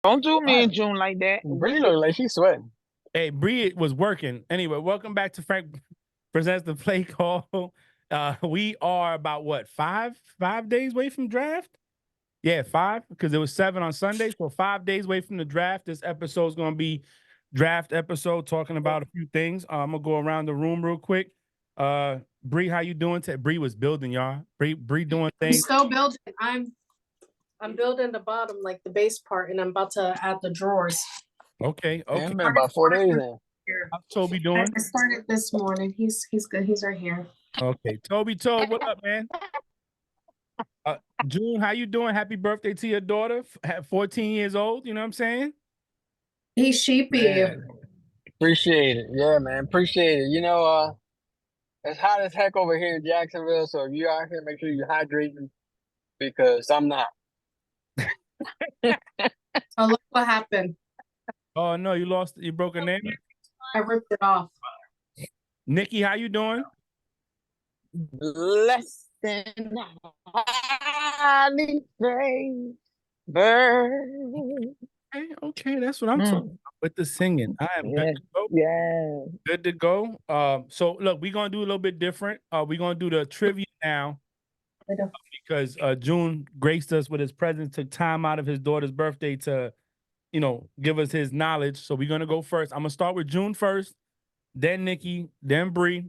Don't do me What? in June like that. Bree look like she's sweating. Hey, Bree was working. Anyway, welcome back to Frank Presents the Play Call. We are about what, five days away from draft? Yeah, 5, because it was 7 on Sunday. So 5 days away from the draft. This episode is going to be draft episode, talking about a few things. I'm gonna go around the room real quick. Bree, how you doing today? Bree was building, y'all. Bree doing I'm things. still building. I'm building the bottom, like the base part, and I'm about to add the drawers. Okay. It's been about 4 days now. How's Toby doing? I started this morning. He's good. He's right here. Okay. Toby, what up, man? June, how you doing? Happy birthday to your daughter, 14 years old. You know what I'm saying? He's sheepy. Man, appreciate it. Yeah, man. Appreciate it. It's hot as heck over here in Jacksonville. So if you're out here, make sure you're hydrating because I'm not. Oh, look what happened. Oh no, you broke a name? I ripped it off. Nikki, how you doing? Less than highly favored. Okay, that's what I'm talking about with the singing. I am good to go. Yeah. Good to go. So look, we're gonna do a little bit different. We're gonna do the trivia now because June graced us with his presence, took time out of his daughter's birthday to, give us his knowledge. So we're gonna go first. I'm gonna start with June first, then Nikki, then Bree.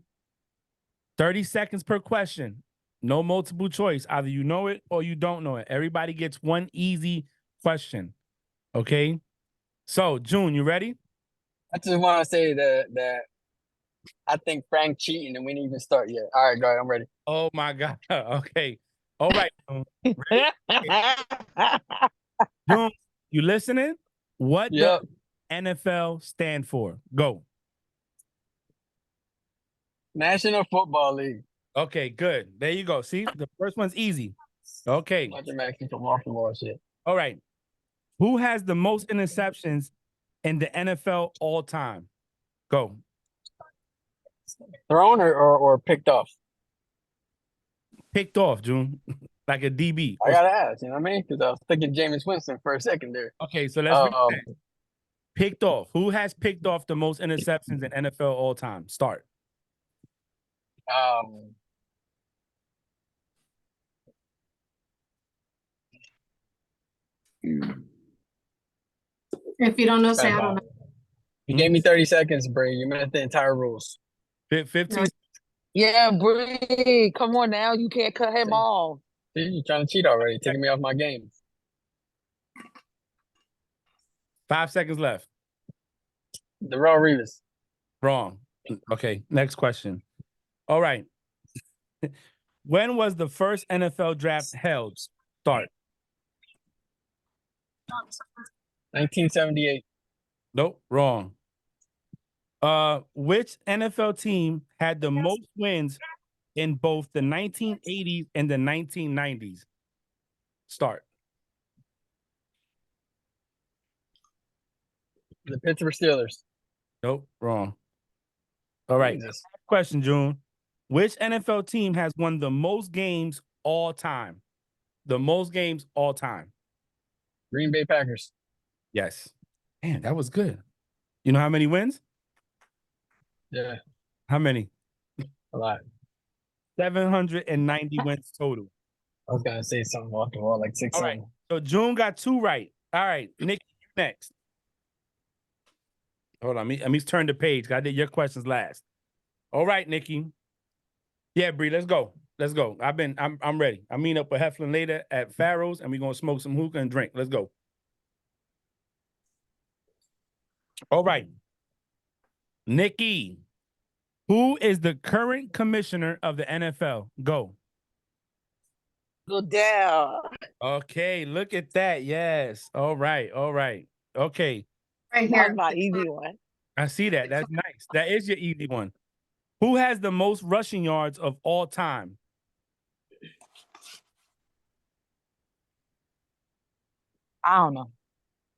30 seconds per question. No multiple choice. Either you know it or you don't know it. Everybody gets one easy question. Okay. So June, you ready? I just want to say that I think Frank cheating and we didn't even start yet. All right, go ahead. I'm ready. Oh my God. Okay. All right. June, you listening? What does NFL stand for? Go. National Football League. Okay, good. There you go. See, the first one's easy. Okay. Bunch of Mexicans from Baltimore shit. All right. Who has the most interceptions in the NFL all time? Go. Thrown or picked off? Picked off, June. Like a DB. I gotta ask, you know what I mean? Because I was thinking Jameis Winston for a second there. Okay, so let's picked off. Who has picked off the most interceptions in NFL all time? Start. If you don't know, say I don't know. You gave me 30 seconds, Bree. You meant the entire rules. 15. Yeah, Bree, come on now. You can't cut him off. See, you're trying to cheat already, taking me off my game. 5 seconds left. Darrelle Revis. Wrong. Okay, next question. All right. When was the first NFL draft held? Start. 1978. Nope, wrong. Which NFL team had the most wins in both the 1980s and the 1990s? Start. The Pittsburgh Steelers. Nope, wrong. All right. Jesus. Question, June. Which NFL team has won the most games all time? The most games all time. Green Bay Packers. Yes. Man, that was good. You know how many wins? Yeah. How many? A lot. 790 wins total. I was gonna say something off the wall, like 6. All right. So June got 2 right. All right, Nick, next. Hold on. Let me turn the page. I did your questions last. All right, Nikki. Yeah, Bree, let's go. Let's go. I'm ready. I meet up with Heflin later at Farrow's and we're gonna smoke some hookah and drink. Let's go. All right. Nikki, who is the current commissioner of the NFL? Go. Goodell. Okay, look at that. Yes. All right. Okay. Right here. That's my easy one. I see that. That's nice. That is your easy one. Who has the most rushing yards of all time? I don't know.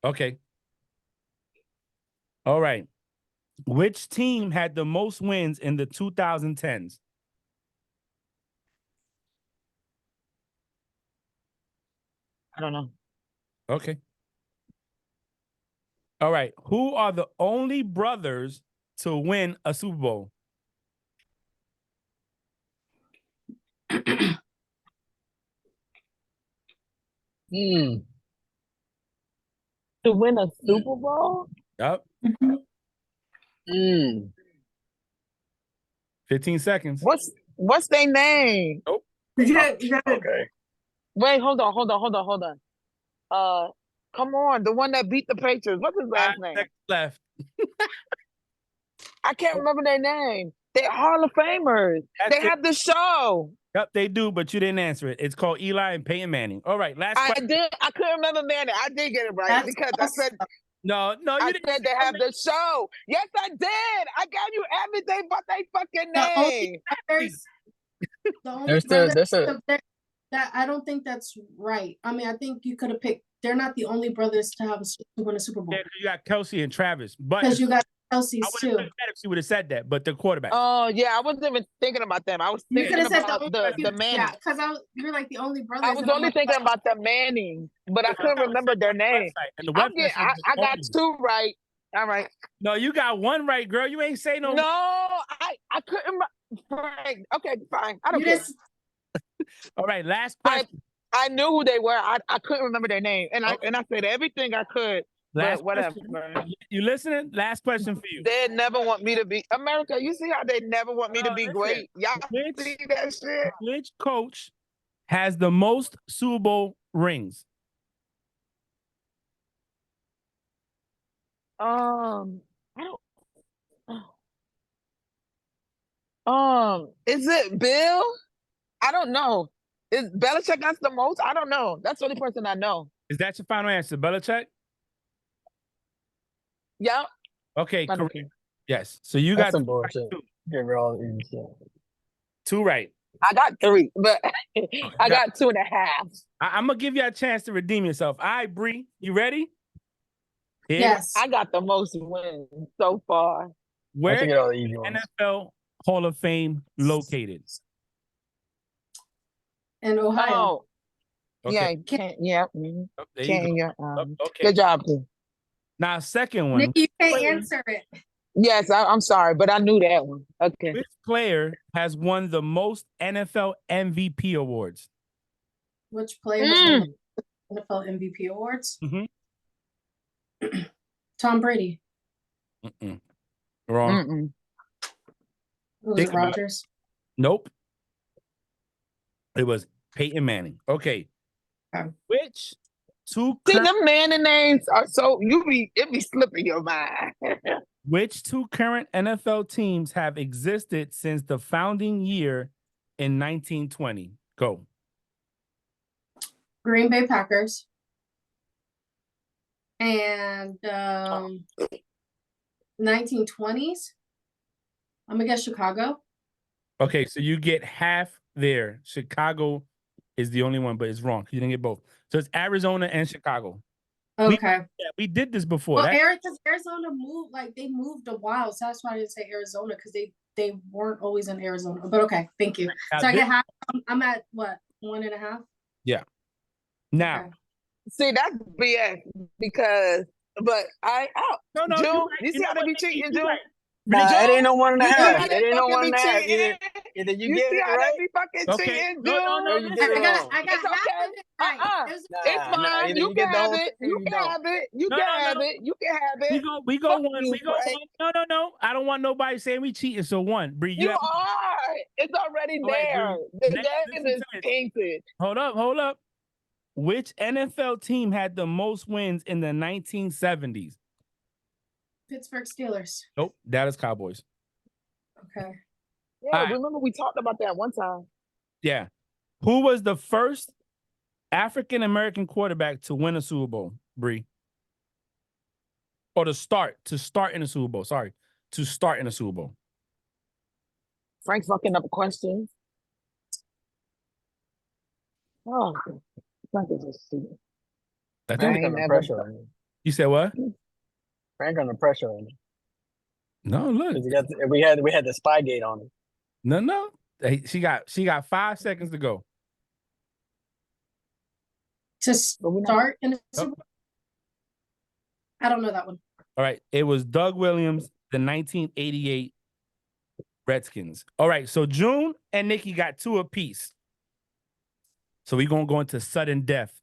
Okay. All right. Which team had the most wins in the 2010s? I don't know. Okay. All right. Who are the only brothers to win a Super Bowl? Hmm. To win a Super Bowl? Yep. Hmm. 15 seconds. What's their name? Okay. Wait, hold on. Come on, the one that beat the Patriots. What's his 5 last name? seconds left. I can't remember their name. They're Hall of Famers. That's They it. have the show. Yep, they do, but you didn't answer it. It's called Eli and Peyton Manning. All right, last question. I couldn't remember Manning. I did get it right That's because I said No, you I didn't. said they have the show. Yes, I did. I gave you everything but they fucking The only name. brothers, the only There's brothers a that I don't think that's right. I mean, I think you could have picked. They're not the only brothers to have to win a Super Bowl Yeah, you got Kelsey and Travis, but because you got I Kelsey's would too. have been mad if she would have said that. But the quarterback. Oh yeah, I wasn't even thinking about them. I was You could thinking have said about the Manning. yeah, because you're like the only brothers. I was and I'm only like, thinking about the Manning, but I couldn't remember their name. And the I website says I got only. 2 right. All right. No, you got 1 right, girl. You ain't say no. No, I couldn't. Right. Okay, fine. I don't you care. just All right, last question. I knew who they were. I couldn't remember their name, and Okay. I said everything I could. Last But whatever. question. Man. You listening? Last question for you. They never want me to be America. You see how they never want me to be listen. great? Y'all Which- see that shit? Which coach has the most Super Bowl rings? I don't. Is it Bill? I don't know. Is Belichick got the most? I don't know. That's the only person I know. Is that your final answer, Belichick? Yeah. Okay, I don't correct. care. Yes. So you That's got some bullshit. Give her all the shit. 2 right. I got 3, but I got 2.5. I'm gonna give you a chance to redeem yourself. All right, Bree, you ready? Here. yes. I got the most wins so far. I Where should is get all the easy ones. NFL Hall of Fame located? In Ohio. Oh, Okay. yeah, can't. Yeah, mhm. Oh, there you Can't. go. Yeah. Oh, okay. Good job, too. Now, second one. Nikki, you can't answer it. Yes, I'm sorry, but I knew that one. Okay. Which player has won the most NFL MVP awards? Which player has won the NFL MVP awards? Mhm. Tom Brady. Mm-mm. Wrong. Mm-mm. Was Think it about it. Rodgers? Nope. It was Peyton Manning. Okay. Okay. Which 2 See, current, them Manning names are so it be slipping your mind. which 2 current NFL teams have existed since the founding year in 1920? Go. Green Bay Packers. And 1920s. I'm gonna guess Chicago. Okay, so you get half there. Chicago is the only one, but it's wrong. You didn't get both. So it's Arizona and Chicago. Okay. Yeah, we did this before. Well, That- because Arizona moved, like they moved a while, so that's why I didn't say Arizona because they weren't always in Arizona. But okay, thank you. Now, So I this- get half. I'm at what 1.5. now Okay. See, that's BS because, but no, June, you're right. you see know how they what? be cheating, You're June? right. Nah, it ain't no 1.5. You see how It they ain't no fucking be 1.5. cheating? Either you You get see it how right. they be fucking Okay. cheating, No, June? Or you get it wrong. I got It's half okay. of it right. It was- It's Nah, fine. either You you can get the have whole it. thing or You you can don't. have it. You No, can no, have no. it. You can have it. We go Fuck one. you, We go Frank. one. No. I don't want nobody saying we cheating. So 1. Bree, You have are. It's already All right, there. Bree. The Next, game listen is to this. tainted. Hold up. Which NFL team had the most wins in the 1970s? Pittsburgh Steelers. Nope, Dallas Cowboys. Okay. Yeah, All right. remember we talked about that one time. Yeah. Who was the first African American quarterback to win a Super Bowl, Bree? Or to start in a Super Bowl. Sorry, to start in a Super Bowl. Frank's fucking up questions. Oh, Frank is just stupid. I I think ain't Under never- pressure on you. you said what? Frank under pressure on you. No, look, 'Cause we had the Spygate on him. no. Hey, she got 5 seconds to go. To But we're not- start in the Super Bowl? I don't know that one. All right. It was Doug Williams, the 1988 Redskins. All right. So June and Nikki got 2 apiece. So we're going to go into sudden death.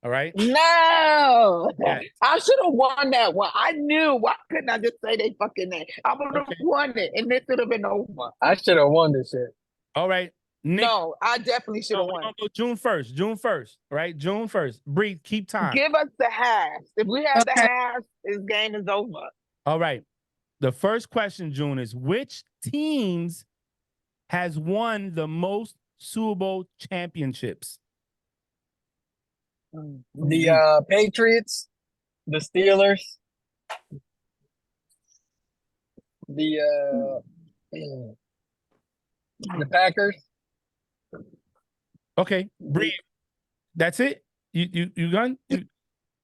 All right. No, Yeah. I should have won that one. I knew. Why couldn't I just say they fucking name? I would have Okay. won it, and this would have been over. I should have won this shit. All right. Nick, No, I definitely should no, have we're won. gonna go June 1st. June 1st. Right? June 1st. Breathe. Keep time. Give us the half. If we have the Okay. half, this game is over. All right. The first question, June, is which teams has won the most Super Bowl championships? The Patriots, the Steelers, the Packers. Okay. Breathe. That's it? You done? Are you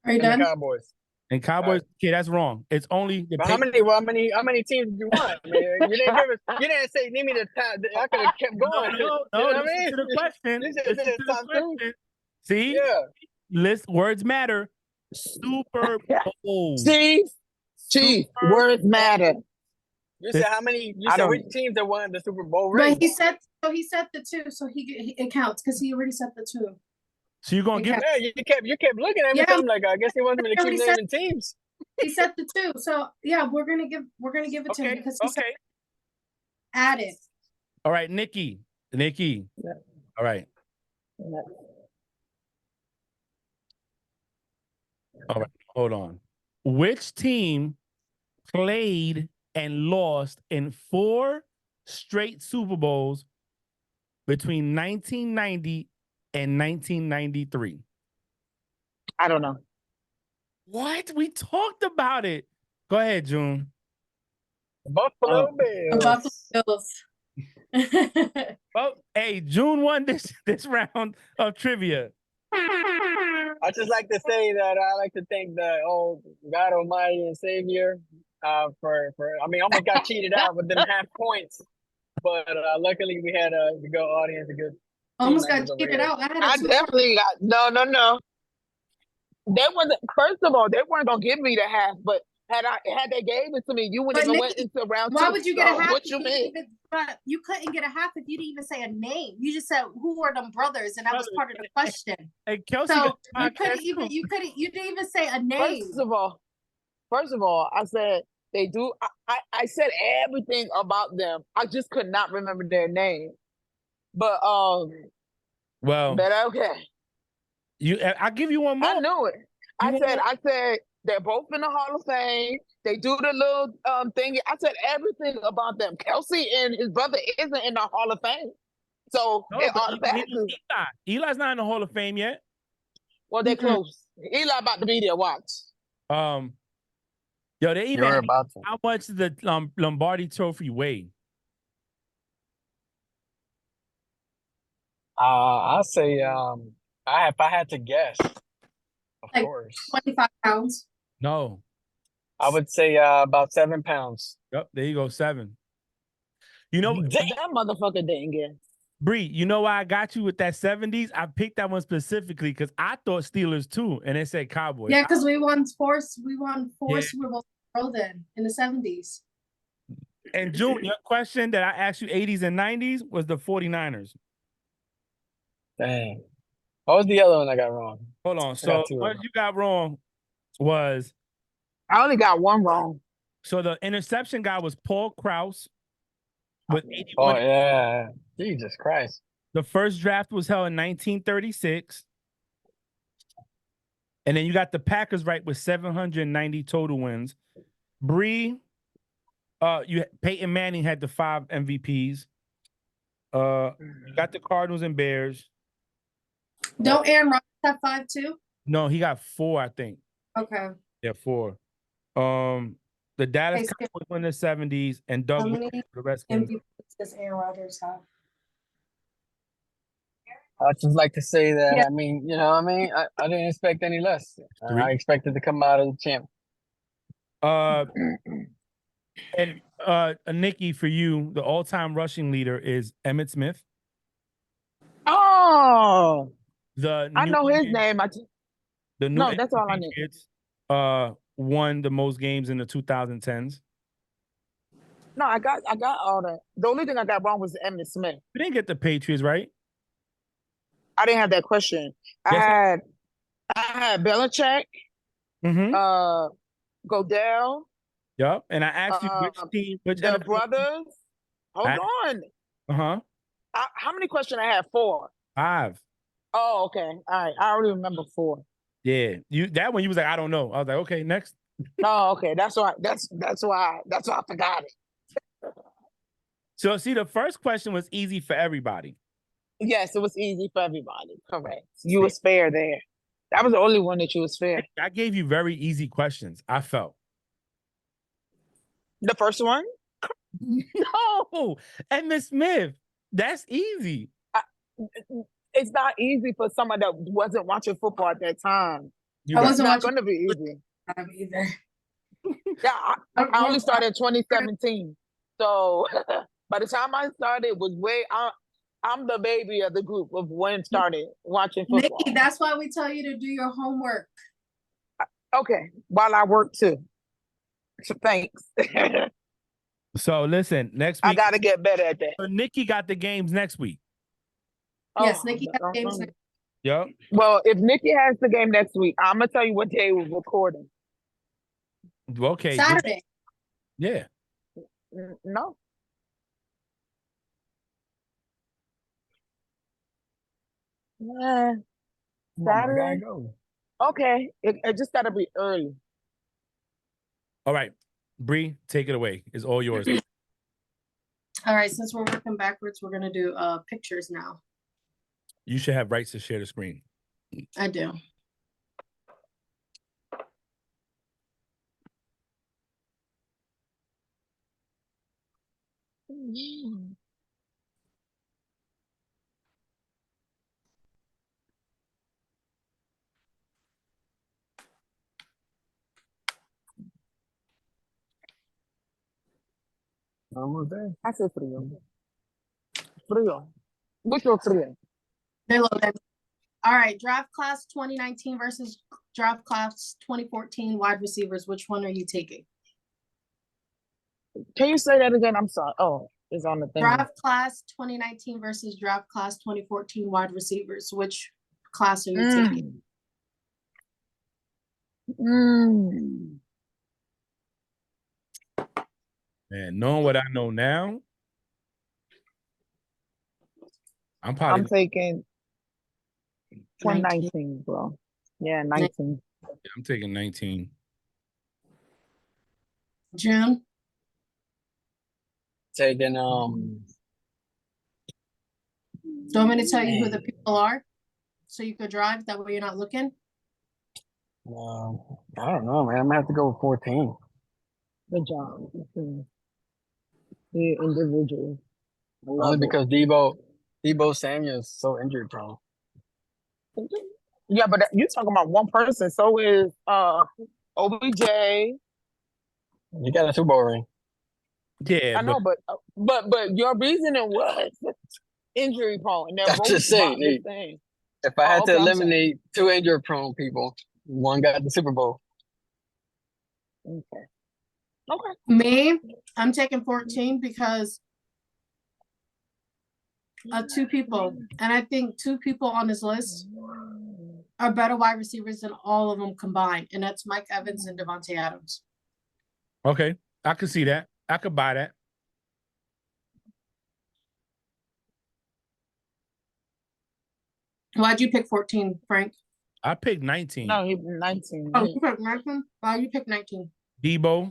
And done? the Cowboys. And Cowboys, okay, that's wrong. It's only the But how many teams did you want? I mean, you didn't give us. You didn't say name me the top. I could have kept going. No, You know what I listen mean? to the question. You said Listen the to the top two. question. See? Yeah. Words matter. Super Bowl. Chief, words matter. You said how many? You I said don't- which teams that won the Super Bowl ring? But he said the 2, so it counts because he already said the 2. So you're gonna give Yeah, you kept looking at me. Yeah. So I'm like, I guess he wasn't going to keep He said- naming teams. He said the 2, so yeah, we're gonna give it to him okay, because he said okay. add it. All right, Nikki. Yeah. All right. All right. Hold on. Which team played and lost in 4 straight Super Bowls between 1990 and 1993? I don't know. What? We talked about it. Go ahead, June. Buffalo The Bills. Buffalo Bills. Well, hey, June won this round of trivia. I just like to say that I like to thank the God Almighty and Savior for I mean, almost got cheated out with them half points, but luckily we had a good audience, a good. Almost got members over cheated here. out. I definitely got no. They wasn't. First of all, they weren't gonna give me the half. But had they gave it to me, you wouldn't But even Nikki, went into round 2. Why would you get a So half? What if you didn't mean? even- but you couldn't get a half if you didn't even say a name. You just said who are them brothers, and that was part of the question. Hey, Kelsey, So got you podcast couldn't too. you didn't even say a name. First of all, I said they do. I said everything about them. I just could not remember their name. But Well, but okay, I'll give you one more. I knew it. You I want said they're both in the Hall of Fame. They do the little thing. I said everything about them. Kelsey and his brother isn't in the Hall of Fame, so No, it but automatically. Eli's not in the Hall of Fame yet. Well, they're Mhm. close. Eli about to be there. Watch. Yo, they even You're had about to. how much did the Lombardi Trophy weigh? I'll say if I had to guess, of Like, course, 25 pounds. No. I would say about 7 pounds. Yep, there you go, 7. You know, That motherfucker didn't get. Bree, you know why I got you with that 70s? I picked that one specifically because I thought Steelers too, and it said Cowboys. Yeah, because we won four Yeah. Super Bowls in a row then in the 70s. And June, your question that I asked you 80s and 90s was the 49ers. Dang. What was the other one I got wrong? Hold on. I So got 2 of what them. you got wrong was I only got one wrong. so the interception guy was Paul Krause with 81. Oh yeah, Jesus Christ! The first draft was held in 1936. And then you got the Packers right with 790 total wins. Bree, Peyton Manning had the 5 MVPs. You got the Cardinals and Bears. Don't Aaron Rodgers have 5 too? No, he got 4, I think. Okay. Yeah, 4. The Dallas Okay, so- Cowboys won the 70s, and Doug How Williams many for the Redskins. MVPs does Aaron Rodgers have? I'd just like to say that Yeah. I mean, you know, what I mean, I didn't expect any less. 3. I expected to come out as a champ. And Nikki, for you, the all-time rushing leader is Emmitt Smith. Oh, The I New know his England- name. The New No, England that's all I need. Patriots, won the most games in the 2010s? No, I got all that. The only thing I got wrong was Emmitt Smith. We didn't get the Patriots right. I didn't have that question. Yes. I had Belichick, Mm-hmm. Godell, Yep. And I asked you which team, which the NFL brothers. Hold on. Uh-huh. How many questions I had? 4. 5. Oh, okay. All right. I already remember 4. Yeah. That one you was like, I don't know. I was like, okay, next. Oh, okay. That's why I forgot it. So see, the first question was easy for everybody. Yes, it was easy for everybody. Correct. You was fair there. That was the only one that you was fair. I gave you very easy questions, I felt. The first one? No, Emmitt Smith. That's easy. It's not easy for someone that wasn't watching football at that time. You're right. It's not going to be easy. Either. Yeah, I only started in 2017. So by the time I started, was I'm the baby of the group of when started watching football. Nikki, that's why we tell you to do your homework. Okay, while I work too. So thanks. So listen, next week I got to get better at that. So Nikki got the games next week. Yes, Nikki has games next week. Yep. Well, if Nikki has the game next week, I'm gonna tell you what day we're recording. Okay. Saturday. Yeah. No. Saturday. Okay, it just gotta be early. All right, Bree, take it away. It's all yours. All right, since we're working backwards, we're gonna do pictures now. You should have rights to share the screen. I do. Almost there. Hace frío. Frío. Mucho frío. They're loaded. All right, draft class 2019 versus draft class 2014 wide receivers. Which one are you taking? Can you say that again? I'm sorry. Oh, it's on the thing. Draft class 2019 versus draft class 2014 wide receivers. Which class are you taking? Man, knowing what I know now, I'm taking 2019, bro. Yeah, 19. I'm taking 19. June? Taking Do you want me to tell you who the people are? So you could drive, that way you're not looking? I don't know, man. I'm gonna have to go with 14. Good job. The individual. Only because Debo Samuel's so injury prone. Yeah, but you're talking about one person. So is OBJ. He got a Super Bowl ring. Yeah, I know, but your reasoning was injury prone. And they're I'm both just saying, the same. If I had to okay, eliminate 2 injury prone people, one got the Super Bowl. Okay. Me, I'm taking 14 because of 2 people. And I think 2 people on this list are better wide receivers than all of them combined. And that's Mike Evans and Devontae Adams. Okay, I could see that. I could buy that. Why'd you pick 14, Frank? I picked 19. No, he 19. Oh, you picked 19? Why you picked 19? Debo.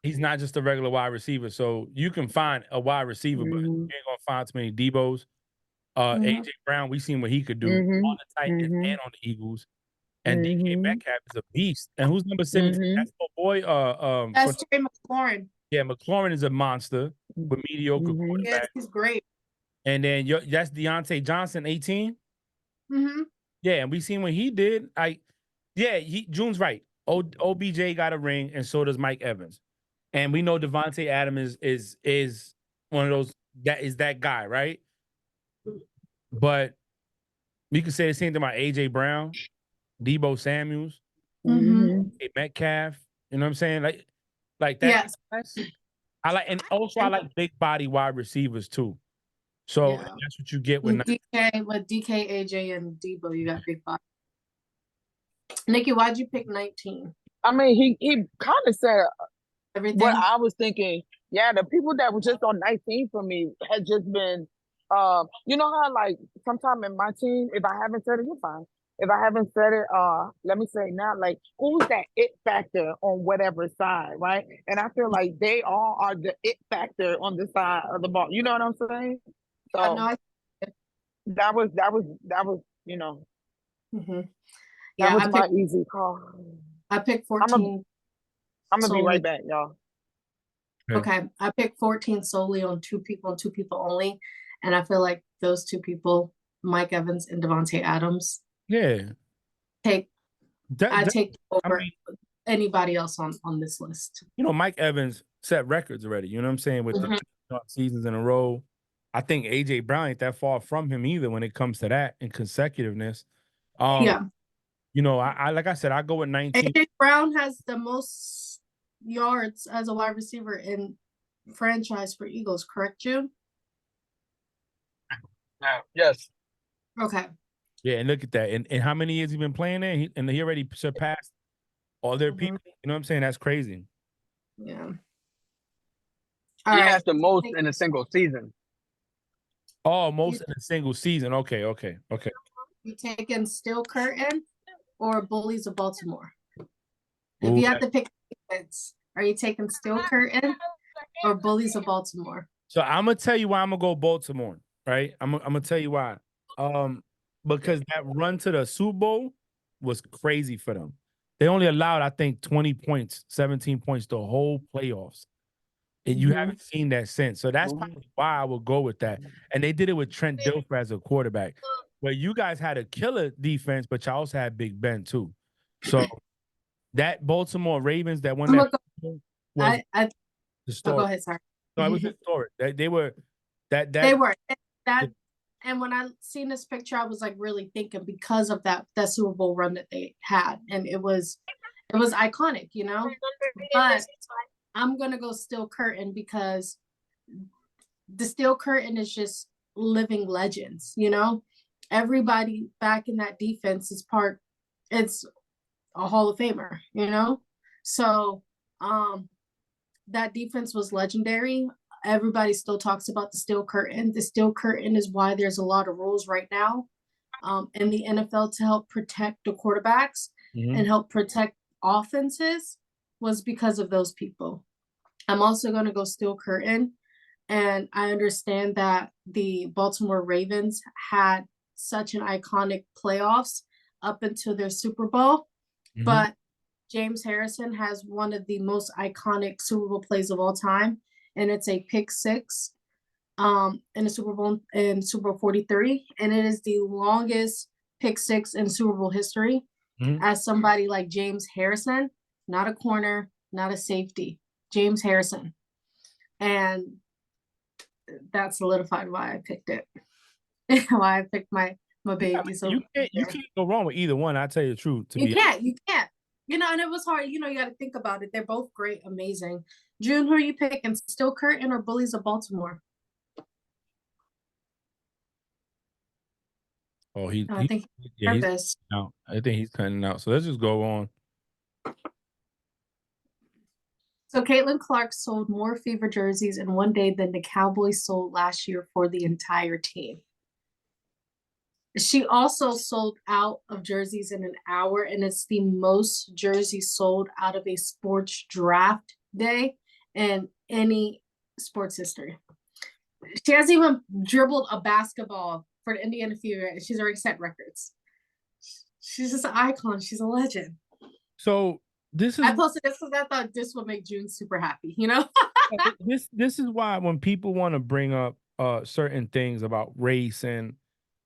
He's not just a regular wide receiver. So you can find a wide receiver, but you ain't gonna find too many Debos. AJ Brown, we seen what he could do on the Titans and on the Eagles. And DK Metcalf is a beast. And who's number 17? That's my boy. That's Terry McLaurin. Yeah, McLaurin is a monster with mediocre quarterback. Yes, he's great. And then that's Deontay Johnson, 18. Yeah, and we seen what he did. June's right. OBJ got a ring, and so does Mike Evans. And we know Devontae Adams is one of those that guy, right? But we could say the same thing about AJ Brown, Debo Samuels. Mhm. Hey, Metcalf. You know what I'm saying? Like that. Yes. I like, and also I like big body wide receivers too. So Yeah. that's what you get with. With DK, AJ, and Debo, you got big body. Nikki, why'd you pick 19? I mean, he kind of said Everything? what I was thinking. Yeah, the people that were just on 19 for me had just been, you know how like sometime in my team, if I haven't said it, you're fine. If I haven't said it, let me say it now, like who's that it factor on whatever side, right? And I feel like they all are the it factor on the side of the ball. You know what I'm saying? So No, that was, you know, Mhm. that Yeah, was my easy call. I picked I'm 14 gonna be solely. right back, y'all. Okay, I picked 14 solely on two people and two people only. And I feel like those two people, Mike Evans and Devontae Adams, Yeah. I That, take I over mean, anybody else on this list. you know, Mike Evans set records already. You know what I'm saying? With Mhm. the seasons in a row. I think AJ Brown ain't that far from him either when it comes to that and consecutiveness. Yeah. You know, I like I said, I go with 19. AJ Brown has the most yards as a wide receiver in franchise for Eagles, correct, June? Yes. Okay. Yeah, and look at that. And how many years he been playing there? He already surpassed all their people. You know what I'm saying? That's crazy. Yeah. He has the most in a single season. Oh, most in a single season. Okay. You taking Steel Curtain or Bullies of Baltimore? If Ooh, you have to pick defense, are you taking Steel Curtain or Bullies of Baltimore? So I'm gonna tell you why I'm gonna go Baltimore, right? I'm gonna tell you why. Because that run to the Super Bowl was crazy for them. They only allowed, I think, 20 points, 17 points the whole playoffs. And you haven't seen that since. So that's probably why I would go with that. And they did it with Trent Dilfer as a quarterback. But you guys had a killer defense, but you also had Big Ben too. So that Baltimore Ravens that won that was the story. Go ahead, sorry. No, it was historic. They were They were that, and when I seen this picture, I was like really thinking because of that Super Bowl run that they had, and it was iconic, you know. But I'm gonna go Steel Curtain because the Steel Curtain is just living legends, you know. Everybody back in that defense is it's a Hall of Famer, you know. So that defense was legendary. Everybody still talks about the Steel Curtain. The Steel Curtain is why there's a lot of rules right now in the NFL to help protect the quarterbacks and help protect offenses was because of those people. I'm also going to go Steel Curtain. And I understand that the Baltimore Ravens had such an iconic playoffs up until their Super Bowl. But James Harrison has one of the most iconic Super Bowl plays of all time, and it's a pick six in the Super Bowl in Super Bowl 43, and it is the longest pick six in Super Bowl history. As somebody like James Harrison, not a corner, not a safety, James Harrison, and that solidified why I picked it, why I picked my baby. So you can't go wrong with either one. I tell you the truth. You can't. You know, and it was hard. You know, you got to think about it. They're both great, amazing. June, who are you picking? Steel Curtain or Bullies of Baltimore? Oh, he's out. I think he's cutting out. So let's just go on. So Caitlin Clark sold more Fever jerseys in one day than the Cowboys sold last year for the entire team. She also sold out of jerseys in an hour, and it's the most jerseys sold out of a sports draft day in any sports history. She hasn't even dribbled a basketball for the Indiana Fever, and she's already set records. She's just an icon. She's a legend. So I posted this because I thought this would make June super happy, you know? This is why when people want to bring up certain things about race, and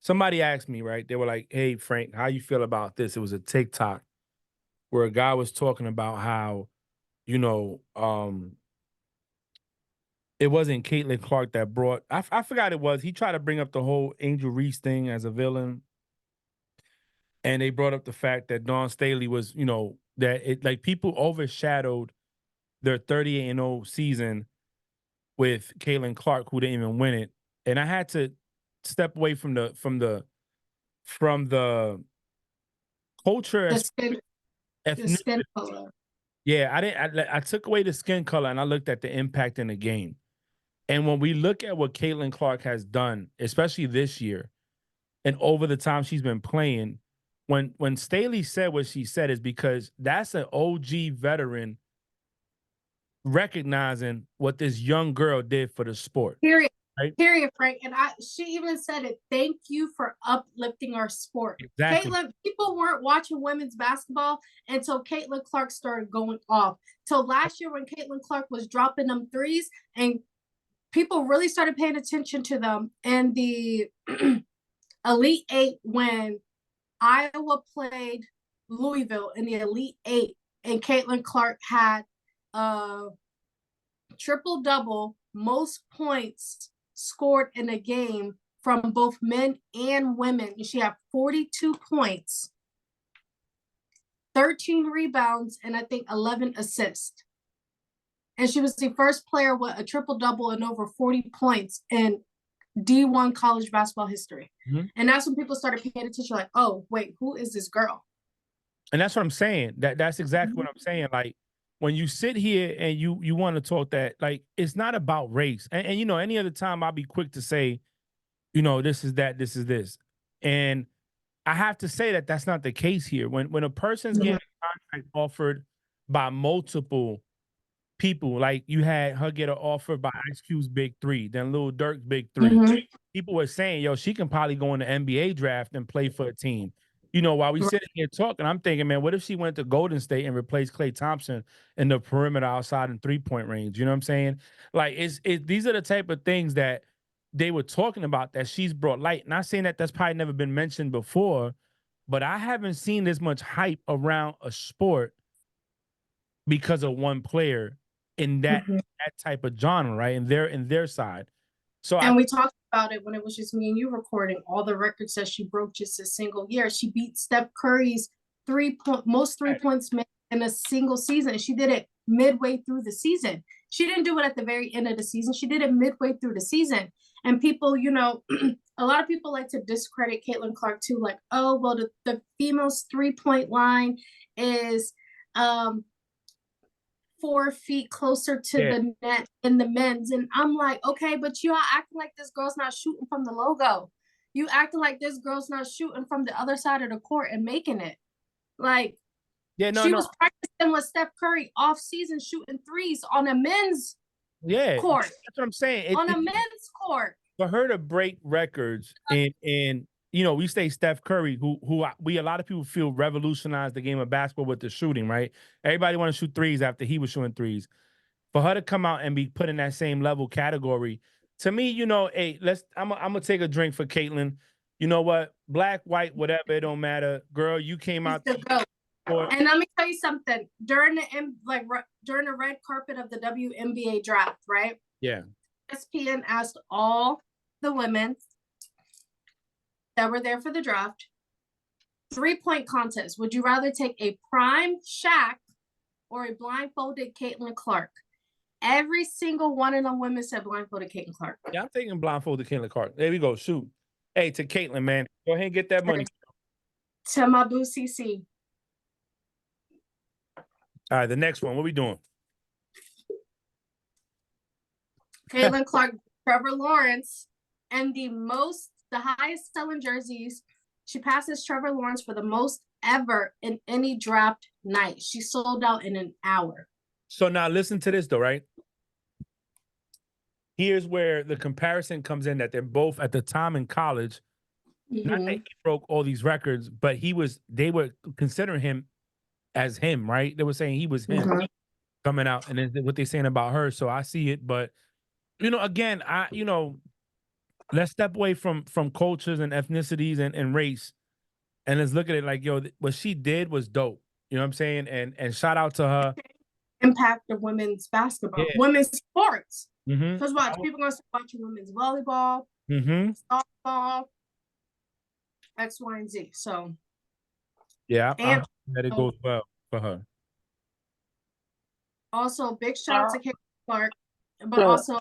somebody asked me, right? They were like, "Hey Frank, how you feel about this?" It was a TikTok where a guy was talking about how, you know, it wasn't Caitlin Clark that brought I forgot it was. He tried to bring up the whole Angel Reese thing as a villain. And they brought up the fact that Dawn Staley was, you know, that it like people overshadowed their 38-0 season with Caitlin Clark, who didn't even win it. And I had to step away from the culture The as skin, the ethnicity. skin color. Yeah, I took away the skin color and I looked at the impact in the game. And when we look at what Caitlin Clark has done, especially this year and over the time she's been playing, when Staley said what she said is because that's an OG veteran recognizing what this young girl did for the sport. Period. Right? Period, Frank. And she even said it. Thank you for uplifting our sport. Exactly. Caitlin, people weren't watching women's basketball until Caitlin Clark started going off. Till last year when Caitlin Clark was dropping them threes and people really started paying attention to them. And the Elite Eight, when Iowa played Louisville in the Elite Eight, and Caitlin Clark had a triple-double, most points scored in a game from both men and women. And she had 42 points, 13 rebounds, and I think 11 assists. And she was the first player with a triple-double and over 40 points in D1 college basketball history. Mm-hmm. And that's when people started paying attention, like, oh, wait, who is this girl? And that's what I'm saying. That's exactly what I'm saying. Like, when you sit here and you want to talk that, like, it's not about race. And you know, any other time I'll be quick to say, you know, this is that, this is this. And I have to say that that's not the case here. When a person's getting a contract offered by multiple people, like you had her get an offer by Ice Cube's Big Three, then Lil Durk's Big 3. People were saying, yo, she can probably go in the NBA draft and play for a team. You know, while we sitting here talking, I'm thinking, man, what if she went to Golden State and replaced Klay Thompson in the perimeter outside in 3-point range? You know what I'm saying? Like, these are the type of things that they were talking about that she's brought light. Not saying that that's probably never been mentioned before, but I haven't seen this much hype around a sport because of one player in that type of genre, right? And their side. So we talked about it when it was just me and you recording all the records that she broke just a single year. She beat Steph Curry's most 3 points made in a single season. She did it midway through the season. She didn't do it at the very end of the season. She did it midway through the season. And people, you know, a lot of people like to discredit Caitlin Clark too, like, oh, well, the female's 3-point line is 4 feet closer to the net in the men's. And I'm like, okay, but you all acting like this girl's not shooting from the logo. You acting like this girl's not shooting from the other side of the court and making it. Like, she was practicing with Steph Curry off season shooting threes on a men's court. That's what I'm saying. On a men's court. For her to break records and you know, we say Steph Curry, who a lot of people feel revolutionized the game of basketball with the shooting, right? Everybody want to shoot threes after he was shooting threes. For her to come out and be put in that same level category, to me, you know, hey, I'm gonna take a drink for Caitlin. You know what? Black, white, whatever, it don't matter. Girl, you came out. And let me tell you something. During the red carpet of the WNBA draft, right? Yeah. ESPN asked all the women that were there for the draft, 3-point contest. Would you rather take a prime Shaq or a blindfolded Caitlin Clark? Every single one of them women said blindfolded Caitlin Clark. Yeah, I'm taking blindfolded Caitlin Clark. There we go. Shoot. Hey, to Caitlin, man. Go ahead and get that money. To my boo CC. All right, the next one. What we doing? Caitlin Clark, Trevor Lawrence, and the highest selling jerseys. She passes Trevor Lawrence for the most ever in any draft night. She sold out in an hour. So now listen to this though, right? Here's where the comparison comes in, that they're both at the time in college. Not that he broke all these records, but they were considering him as him, right? They were saying he was him coming out, and then what they're saying about her. So I see it, but you know, again, let's step away from cultures and ethnicities and race, and let's look at it like, yo, what she did was dope. You know what I'm saying? And shout out to her. Impact of women's basketball, women's sports. Because watch, people are gonna start watching women's volleyball, softball, X, Y, and Z. So yeah, and that it goes well. for her. Also, big shout out to Caitlin Clark, but Sure. also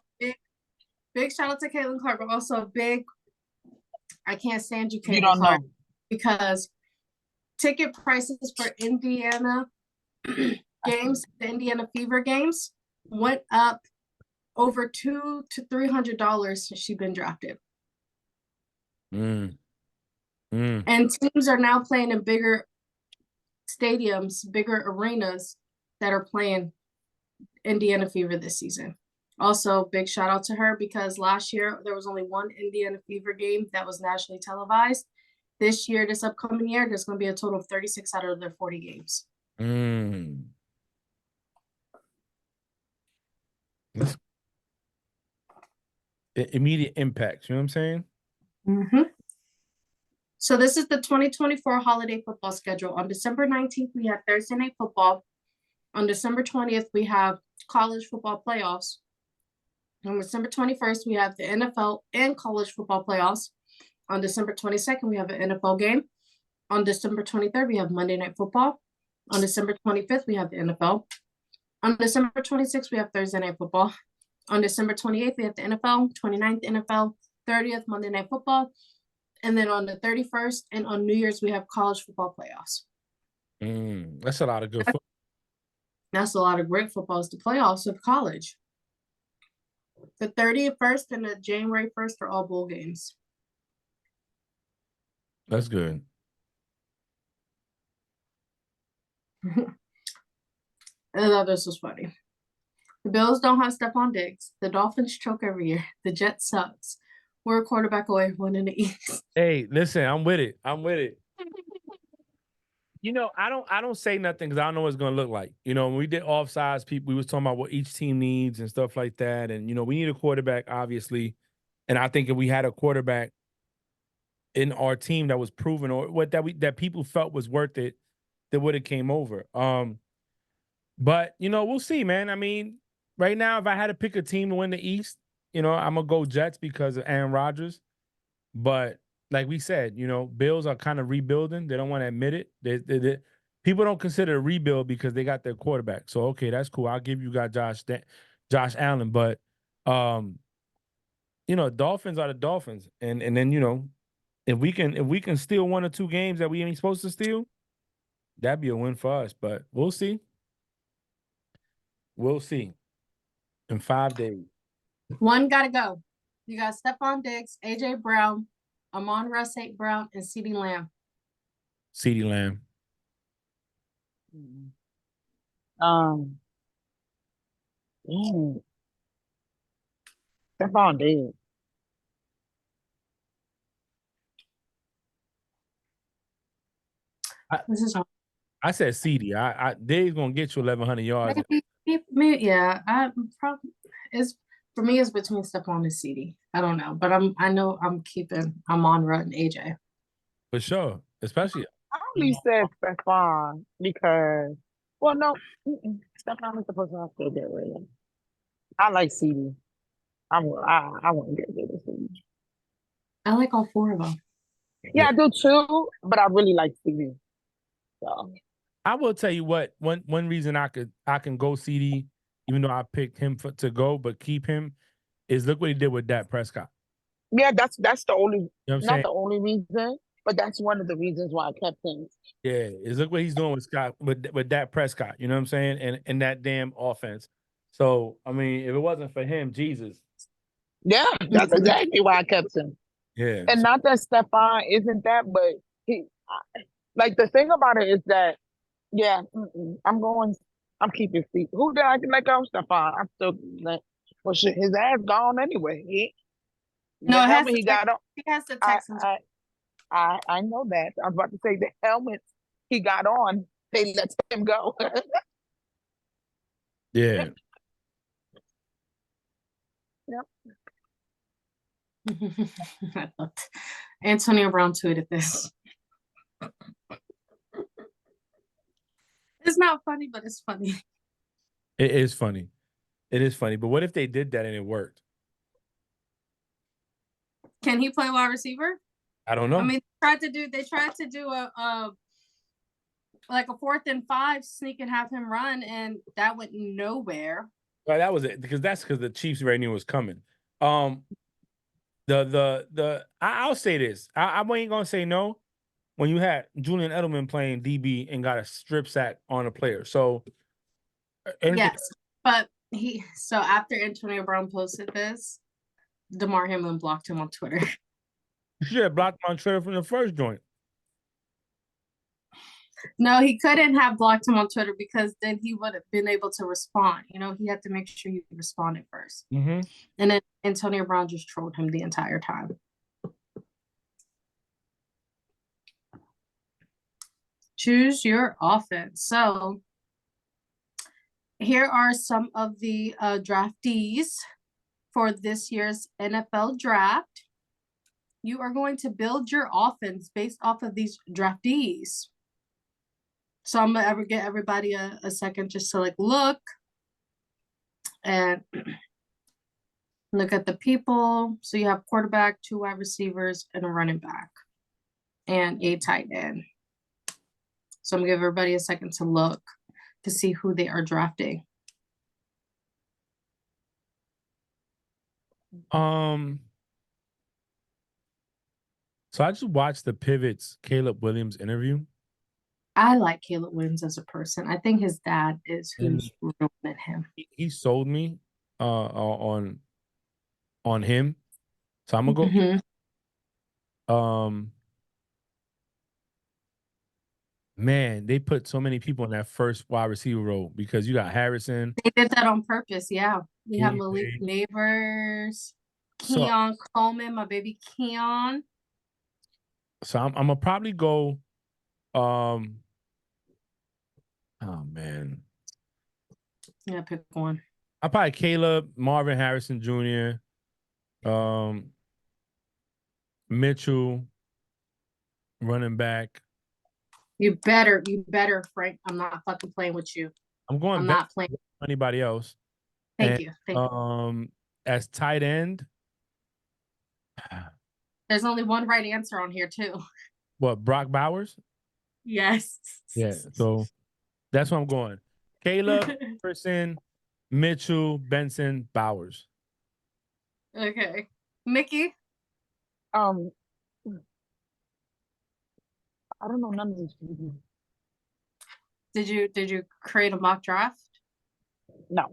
big shout out to Caitlin Clark, but also a big. I can't stand you, You Caitlin don't Clark, know. because ticket prices for Indiana games, the Indiana Fever games, went up over $200 to $300 since she's been drafted. Mm. And teams are now playing in bigger stadiums, bigger arenas that are playing Indiana Fever this season. Also, big shout out to her, because last year there was only one Indiana Fever game that was nationally televised. This year, this upcoming year, there's going to be a total of 36 out of their 40 games. Immediate impacts, you know what I'm saying? Mm-hmm. So this is the 2024 holiday football schedule. On December 19th, we have Thursday Night Football. On December 20th, we have college football playoffs. On December 21st, we have the NFL and college football playoffs. On December 22nd, we have an NFL game. On December 23rd, we have Monday Night Football. On December 25th, we have the NFL. On December 26th, we have Thursday Night Football. On December 28th, we have the NFL. 29th, NFL. 30th, Monday Night Football. And then on the 31st and on New Year's, we have college football playoffs. That's a lot of good football. That's a lot of great football. It's the playoffs of college. The 31st and the January 1st are all bowl games. That's good. I thought this was funny. The Bills don't have Stephon Diggs. The Dolphins choke every year. The Jets sucks. We're a quarterback away from winning the East. Hey, listen, I'm with it. I'm with it. You know, I don't say nothing because I don't know what it's gonna look like. You know, when we did offsides, people, we was talking about what each team needs and stuff like that. And you know, we need a quarterback, obviously. And I think if we had a quarterback in our team that was proven or what that people felt was worth it, that would have came over. But you know, we'll see, man. I mean, right now, if I had to pick a team to win the East, you know, I'm gonna go Jets because of Aaron Rodgers. But like we said, you know, Bills are kind of rebuilding. They don't want to admit it. They people don't consider a rebuild because they got their quarterback. So okay, that's cool. I'll give you guys Josh Allen. But you know, Dolphins are the Dolphins, and then you know, if we can steal one or two games that we ain't supposed to steal, that'd be a win for us. But we'll see. We'll see. In 5 days. One gotta go. You got Stephon Diggs, AJ Brown, Amon-Ra St. Brown, and CeeDee Lamb. CeeDee Lamb. Stephon Diggs. This is hard. I said CeeDee. Diggs gonna get you 1,100 yards. Maybe, yeah. Probably is for me. It's between Stephon and CeeDee. I don't know, but I know I'm keeping Amon-Ra and AJ. For sure, especially. I only said Stephon because, well, no, Stephon is supposed to have to get rid of. I like CeeDee. I want to get rid of CeeDee. I like all four of them. Yeah, I do too, but I really like CeeDee. So I will tell you what. One reason I can go CeeDee, even though I picked him to go, but keep him, is look what he did with Dak Prescott. Yeah, that's the only, You know what I'm not saying? the only reason, but that's one of the reasons why I kept him. Yeah, is look what he's doing with Dak Prescott. You know what I'm saying? And that damn offense. So I mean, if it wasn't for him, Jesus. Yeah, that's exactly why I kept him. Yeah. And not that Stephon isn't that, but like the thing about it is that, yeah, I'm keeping Steve. Who did I let go? Stephon. I'm still well, shit, his ass gone anyway. No, The it has helmet to he got on. He has the Texans. I know that. I was about to say the helmet he got on, they let him go. Yeah. Yep. Antonio Brown tweeted this. It's not funny, but it's funny. It is funny. It is funny. But what if they did that and it worked? Can he play wide receiver? I don't know. I mean, they tried to do like a 4th and 5, sneak and have him run, and that went nowhere. Well, that was it because the Chiefs already knew it was coming. I'll say this. I ain't gonna say no when you had Julian Edelman playing DB and got a strip sack on a player. So yes, but so after Antonio Brown posted this, Damar Hamlin blocked him on Twitter. You should have blocked him on Twitter from the first joint. No, he couldn't have blocked him on Twitter because then he would have been able to respond. You know, he had to make sure he responded first. Mm-hmm. And then Antonio Brown just trolled him the entire time. Choose your offense. So here are some of the draftees for this year's NFL draft. You are going to build your offense based off of these draftees. So I'm gonna get everybody a second just to like look and look at the people. So you have quarterback, 2 wide receivers, and a running back, and a tight end. So I'm gonna give everybody a second to look to see who they are drafting. So I just watched the Pivots Caleb Williams interview. I like Caleb Williams as a person. I think his dad is who's ruining him. He sold me on him. So I'm gonna go. Man, they put so many people in that first wide receiver role because you got Harrison. They did that on purpose, yeah. We have Malik Neighbors, Keon Coleman, my baby Keon. So I'm gonna probably go. Oh man. Yeah, pick one. I'll probably Caleb, Marvin Harrison Jr., Mitchell, running back. You better, Frank. I'm not fucking playing with you. I'm not playing with anybody else. Thank you. As tight end. There's only one right answer on here too. What, Brock Bowers? Yes. Yeah, so that's what I'm going. Caleb, Harrison, Mitchell, Benson, Bowers. Okay. Mickey? I don't know none of these people. Did you create a mock draft? No,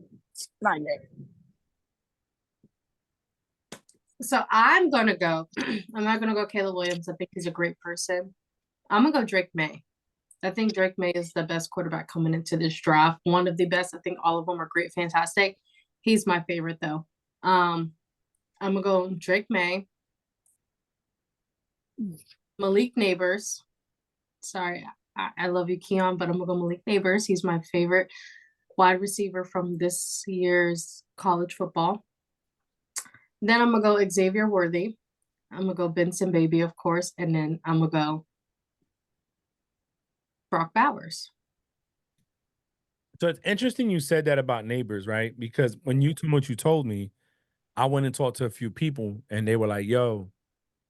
not yet. So I'm gonna go. I'm not gonna go Caleb Williams. I think he's a great person. I'm gonna go Drake May. I think Drake May is the best quarterback coming into this draft. One of the best. I think all of them are great, fantastic. He's my favorite though. I'm gonna go Drake May. Malik Neighbors. Sorry, I love you, Keon, but I'm gonna go Malik Neighbors. He's my favorite wide receiver from this year's college football. Then I'm gonna go Xavier Worthy. I'm gonna go Benson Baby, of course, and then I'm gonna go Brock Bowers. So it's interesting you said that about Neighbors, right? Because when you told what you told me, I went and talked to a few people and they were like, yo,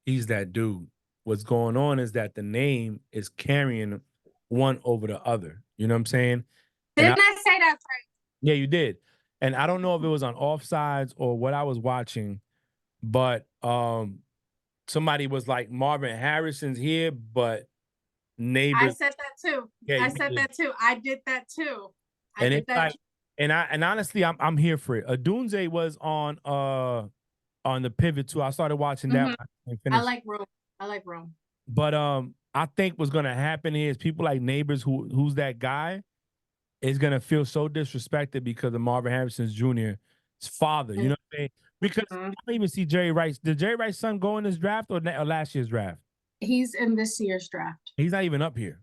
he's that dude. What's going on is that the name is carrying one over the other. You know what I'm saying? Didn't I say that, Frank? Yeah, you did. And I don't know if it was on offsides or what I was watching, but somebody was like, Marvin Harrison's here, but Neighbors. I said that too. Yeah, I said that too. I did that too. And honestly, I'm here for it. Adunze was on the Pivot too. I started watching that. I like Rome. But I think what's gonna happen is people like Neighbors, who's that guy, is gonna feel so disrespected because of Marvin Harrison Jr.'s father. You know what I'm saying? Because I don't even see Jerry Rice. Did Jerry Rice's son go in this draft or last year's draft? He's in this year's draft. He's not even up here.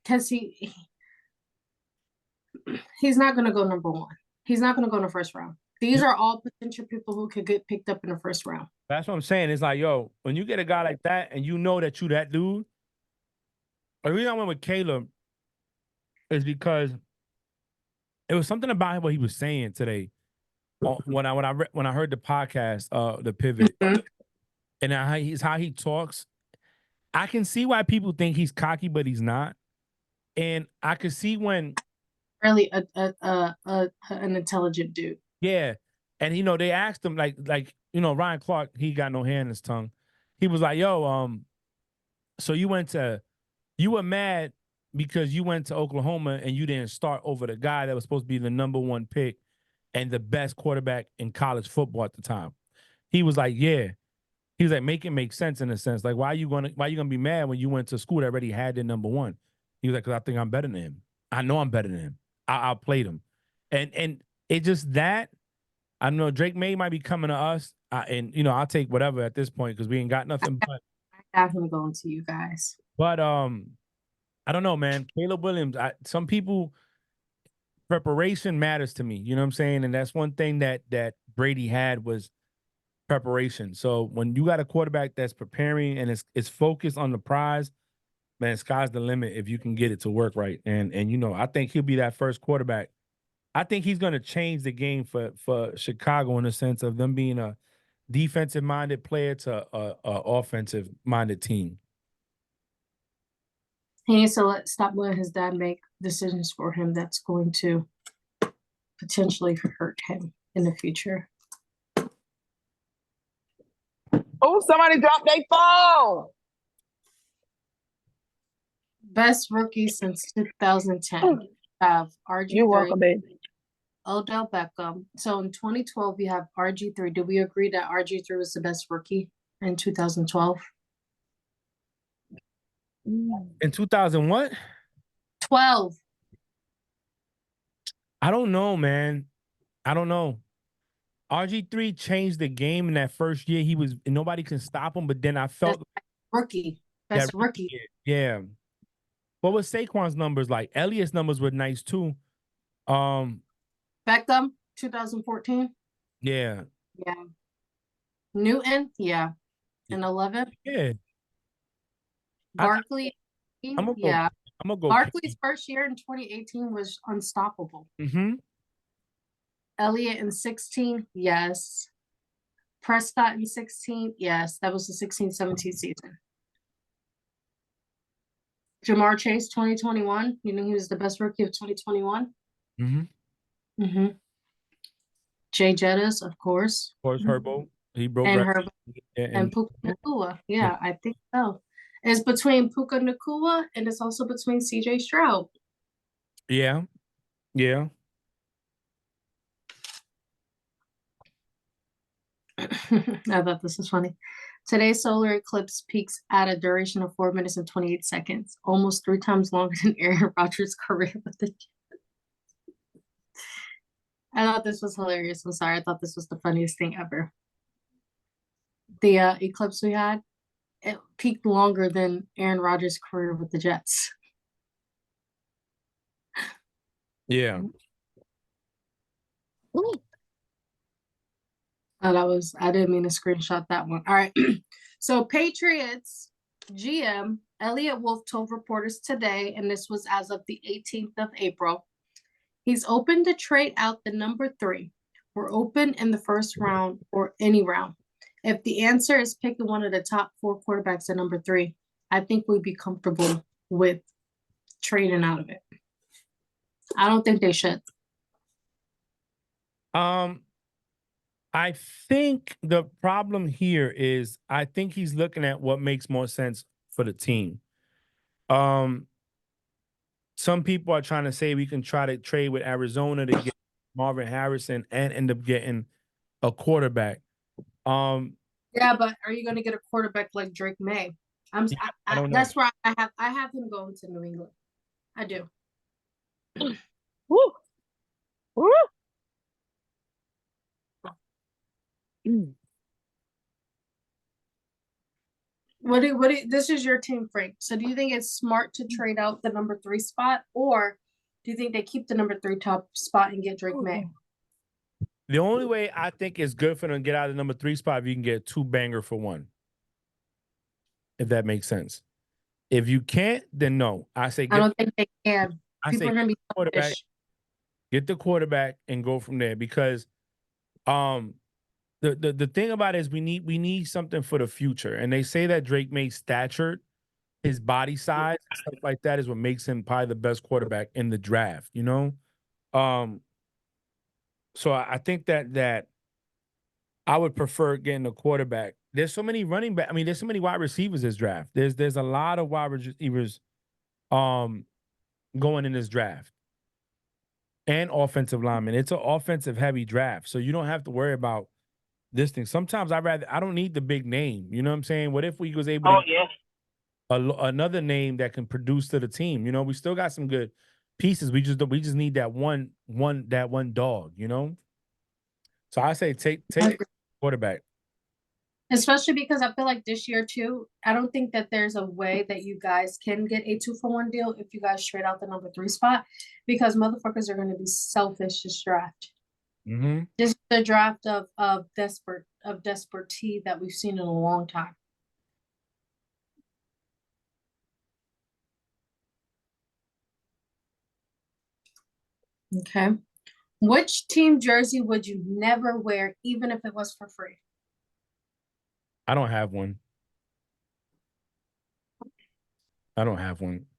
Because he's not gonna go number 1. He's not gonna go in the first round. These are all potential people who could get picked up in the first round. That's what I'm saying. It's like, yo, when you get a guy like that and you know that you that dude, the reason I went with Caleb is because it was something about what he was saying today when I heard the podcast, the Pivot, and how he talks. I can see why people think he's cocky, but he's not. And I could see when, Really an intelligent dude. yeah. And they asked him like Ryan Clark, he got no hair in his tongue. He was like, yo, so you were mad because you went to Oklahoma and you didn't start over the guy that was supposed to be the #1 pick and the best quarterback in college football at the time. He was like, yeah. He was like, make it make sense in a sense. Like, why you gonna be mad when you went to school that already had the #1? He was like, because I think I'm better than him. I know I'm better than him. I outplayed him. And it just that, I don't know, Drake May might be coming to us. And I'll take whatever at this point because we ain't got nothing I got him going to you guys. but I don't know, man. Caleb Williams, some people, preparation matters to me. You know what I'm saying? And that's one thing that Brady had was preparation. So when you got a quarterback that's preparing and it's focused on the prize, man, sky's the limit if you can get it to work right. And I think he'll be that first quarterback. I think he's going to change the game for Chicago in the sense of them being a defensive minded player to a offensive minded team. He needs to stop letting his dad make decisions for him that's going to potentially hurt him in the future. Oh, somebody dropped their phone. Best rookie since 2010. Have RG3. You're welcome, baby. Odell Beckham. So in 2012, you have RG3. Do we agree that RG3 was the best rookie in 2012? In 2000 what? 12. I don't know, man. I don't know. RG3 changed the game in that first year. Nobody can stop him, but then I felt rookie. Best rookie. Yeah. What was Saquon's numbers like? Elliott's numbers were nice too. Beckham, 2014. Yeah. Yeah. Newton, yeah. In 11. Yeah. Barkley, I'm gonna go. Barkley's first year in 2018 was unstoppable. Mm-hmm. Elliott in 16, yes. Prescott in 16, yes. That was the 16-17 season. Jamar Chase, 2021. You know he was the best rookie of 2021. Mm-hmm. Mm-hmm. Jay Jettis, of course. Of course, Herbo. He broke and records. and Puka Nacua. Yeah, I think so. It's between Puka Nacua and it's also between CJ Stroud. Yeah. Yeah. I thought this was funny. Today's solar eclipse peaks at a duration of 4 minutes and 28 seconds, almost 3 times longer than Aaron Rodgers' career with the Jets. I thought this was hilarious. I'm sorry. I thought this was the funniest thing ever. The eclipse we had, it peaked longer than Aaron Rodgers' career with the Jets. Yeah. Oh, I didn't mean to screenshot that one. All right. So Patriots GM Elliot Wolf told reporters today, and this was as of the 18th of April, he's open to trade out the number 3. We're open in the first round or any round. If the answer is picking one of the top 4 quarterbacks at number 3, I think we'd be comfortable with trading out of it. I don't think they should. I think the problem here is I think he's looking at what makes more sense for the team. Some people are trying to say we can try to trade with Arizona to get Marvin Harrison and end up getting a quarterback. Yeah, but are you going to get a quarterback like Drake May? That's where I have him going to New England. I do. Woo. Woo. What do this is your team, Frank. So do you think it's smart to trade out the number 3 spot, or do you think they keep the number 3 top spot and get Drake May? The only way I think it's good for them to get out of the number 3 spot if you can get 2 banger for 1. If that makes sense. If you can't, then no. I don't think they can. People are gonna be quarterback. Get the quarterback and go from there because the thing about it is we need something for the future. And they say that Drake May's stature his body size and stuff like that is what makes him probably the best quarterback in the draft, you know? So I think that I would prefer getting a quarterback. There's so many running back. I mean, there's so many wide receivers this draft. There's a lot of wide receivers going in this draft. And offensive linemen. It's an offensive heavy draft. So you don't have to worry about this thing. Sometimes I don't need the big name. You know what I'm saying? What if we was able to yeah. another name that can produce to the team? You know, we still got some good pieces. We just need that one dog, you know? So I say take quarterback. Especially because I feel like this year too, I don't think that there's a way that you guys can get a 2-for-1 deal if you guys trade out the number 3 spot, because motherfuckers are going to be selfish this draft. Mm-hmm. This is the draft of desperatee that we've seen in a long time. Okay. Which team jersey would you never wear, even if it was for free? I don't have one.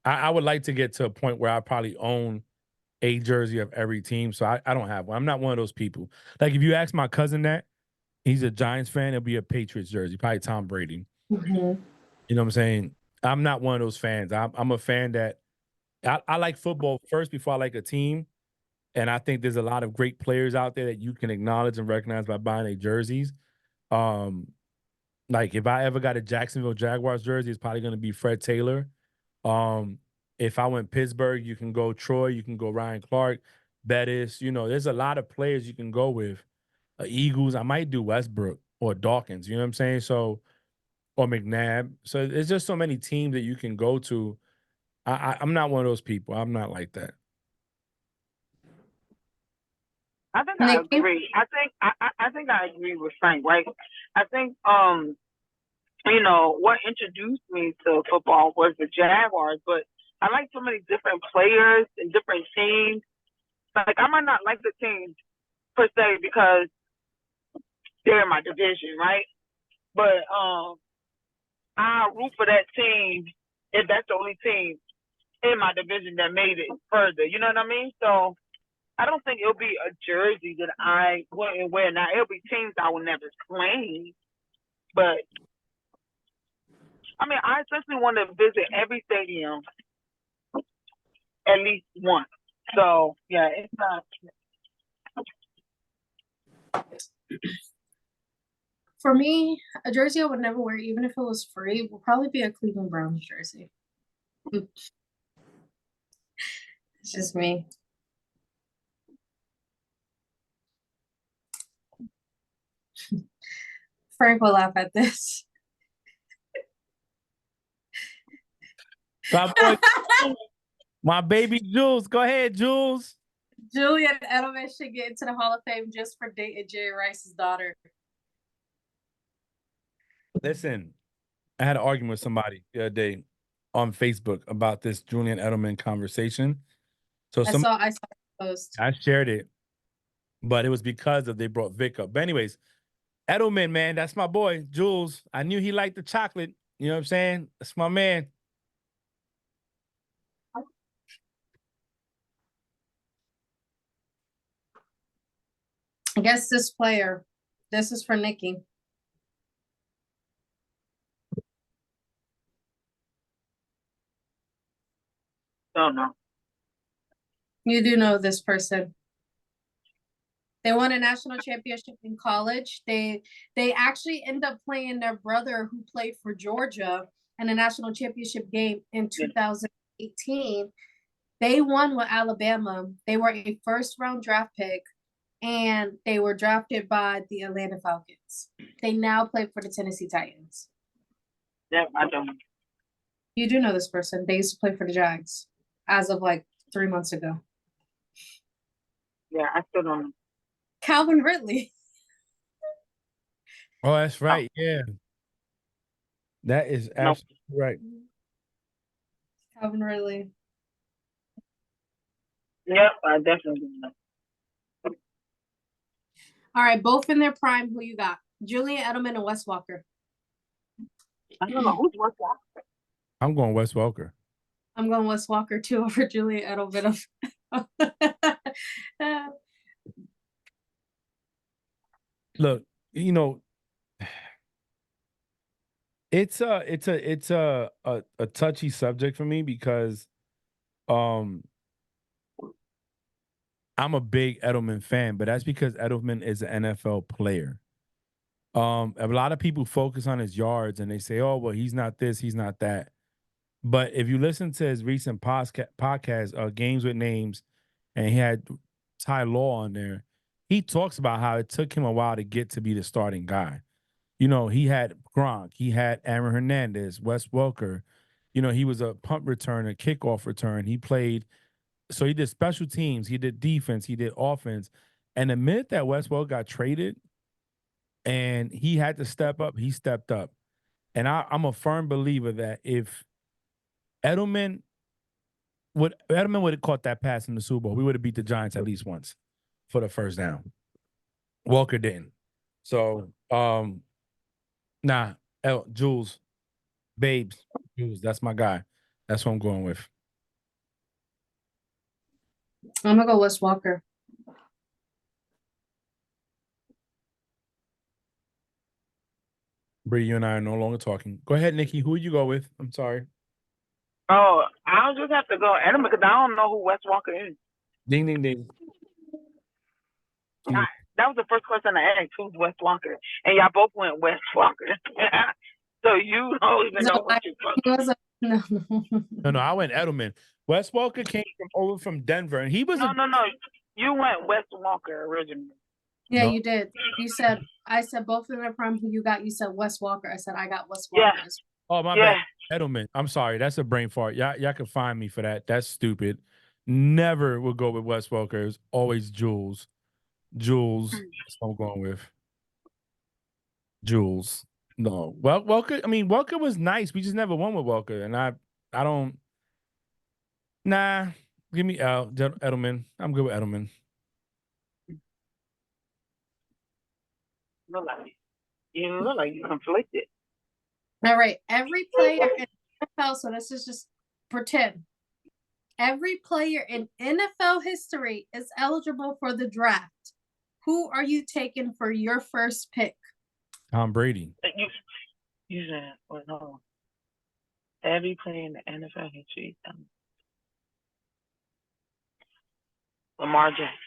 I would like to get to a point where I probably own a jersey of every team. So I don't have one. I'm not one of those people. Like if you ask my cousin that, he's a Giants fan, it'll be a Patriots jersey, probably Tom Brady. Mm-hmm. You know what I'm saying? I'm not one of those fans. I'm a fan that I like football first before I like a team. And I think there's a lot of great players out there that you can acknowledge and recognize by buying their jerseys. Like if I ever got a Jacksonville Jaguars jersey, it's probably going to be Fred Taylor. If I went Pittsburgh, you can go Troy, you can go Ryan Clark, Bettis. You know, there's a lot of players you can go with. Eagles, I might do Westbrook or Dawkins. You know what I'm saying? So, or McNabb. So there's just so many teams that you can go to. I'm not one of those people. I'm not like that. I think I agree. I think I agree with Frank, right? I think you know, what introduced me to football was the Jaguars, but I like so many different players and different teams. Like I might not like the team per se because they're in my division, right? But I root for that team if that's the only team in my division that made it further. You know what I mean? So I don't think it'll be a jersey that I wouldn't wear. Now it'll be teams I will never claim, but I mean I essentially want to visit every stadium at least once. So yeah, it's not. For me, a jersey I would never wear, even if it was free, would probably be a Cleveland Browns jersey. It's just me. Frank will laugh at this. My baby Jules. Go ahead, Jules. Julian Edelman should get into the Hall of Fame just for dating Jerry Rice's daughter. Listen, I had an argument with somebody the other day on Facebook about this Julian Edelman conversation. So I saw the post. I shared it, but it was because they brought Vic up. But anyways, Edelman, man, that's my boy, Jules. I knew he liked the chocolate. You know what I'm saying? That's my man. I guess this player, this is for Nikki. Don't know. You do know this person. They won a national championship in college. They actually end up playing their brother who played for Georgia in a national championship game in 2018. They won with Alabama. They were a first-round draft pick, and they were drafted by the Atlanta Falcons. They now play for the Tennessee Titans. Yeah, I don't. You do know this person. They used to play for the Jags as of like 3 months ago. Yeah, I still don't know. Calvin Ridley. Oh, that's right. Yeah. That is absolutely right. Calvin Ridley. Yep, I definitely know. All right, both in their prime. Who you got? Julian Edelman and Wes Walker. I don't know who's Wes Walker. I'm going Wes Welker. I'm going Wes Walker too over Julian Edelman. Look, you know, it's a touchy subject for me because um I'm a big Edelman fan, but that's because Edelman is an NFL player. A lot of people focus on his yards and they say, "Oh, well, he's not this, he's not that." But if you listen to his recent podcast, Games with Names, and he had Ty Law on there, he talks about how it took him a while to get to be the starting guy. You know, he had Gronk, he had Aaron Hernandez, Wes Welker. You know, he was a punt returner, kickoff return. He played, so he did special teams, he did defense, he did offense. And the minute that Wes Welker got traded and he had to step up, he stepped up. And I'm a firm believer that if Edelman would have caught that pass in the Super Bowl, we would have beat the Giants at least once for the first down. Walker didn't. So, Jules, Babes, Jules, that's my guy. That's what I'm going with. I'm gonna go Wes Walker. Bree, you and I are no longer talking. Go ahead, Nikki. Who would you go with? I'm sorry. Oh, I'll just have to go Edelman because I don't know who Wes Walker is. Ding, ding, ding. That was the first question I asked. Who's Wes Walker? And y'all both went Wes Walker. So you don't even know what you're talking No, I went Edelman. Wes Walker came over from Denver, and he was No. You went Wes Walker originally. Yeah, No. you did. You said, I said both in their prime. Who you got? You said Wes Walker. I said I got Wes Walker. Yeah. Oh, my bad. Edelman. I'm sorry. That's a brain fart. Y'all can find me for that. That's stupid. Never would go with Wes Welker. It was always Jules. Jules. That's what I'm going with. Jules. No. Well, Welker was nice. We just never won with Welker. And I don't. Nah. Give me Edelman. I'm good with Edelman. You look like you're conflicted. All right. Every player in NFL, so this is just pretend. Every player in NFL history is eligible for the draft. Who are you taking for your first pick? Tom Brady. You said, well, no. Every player in the NFL history. Lamar Jackson.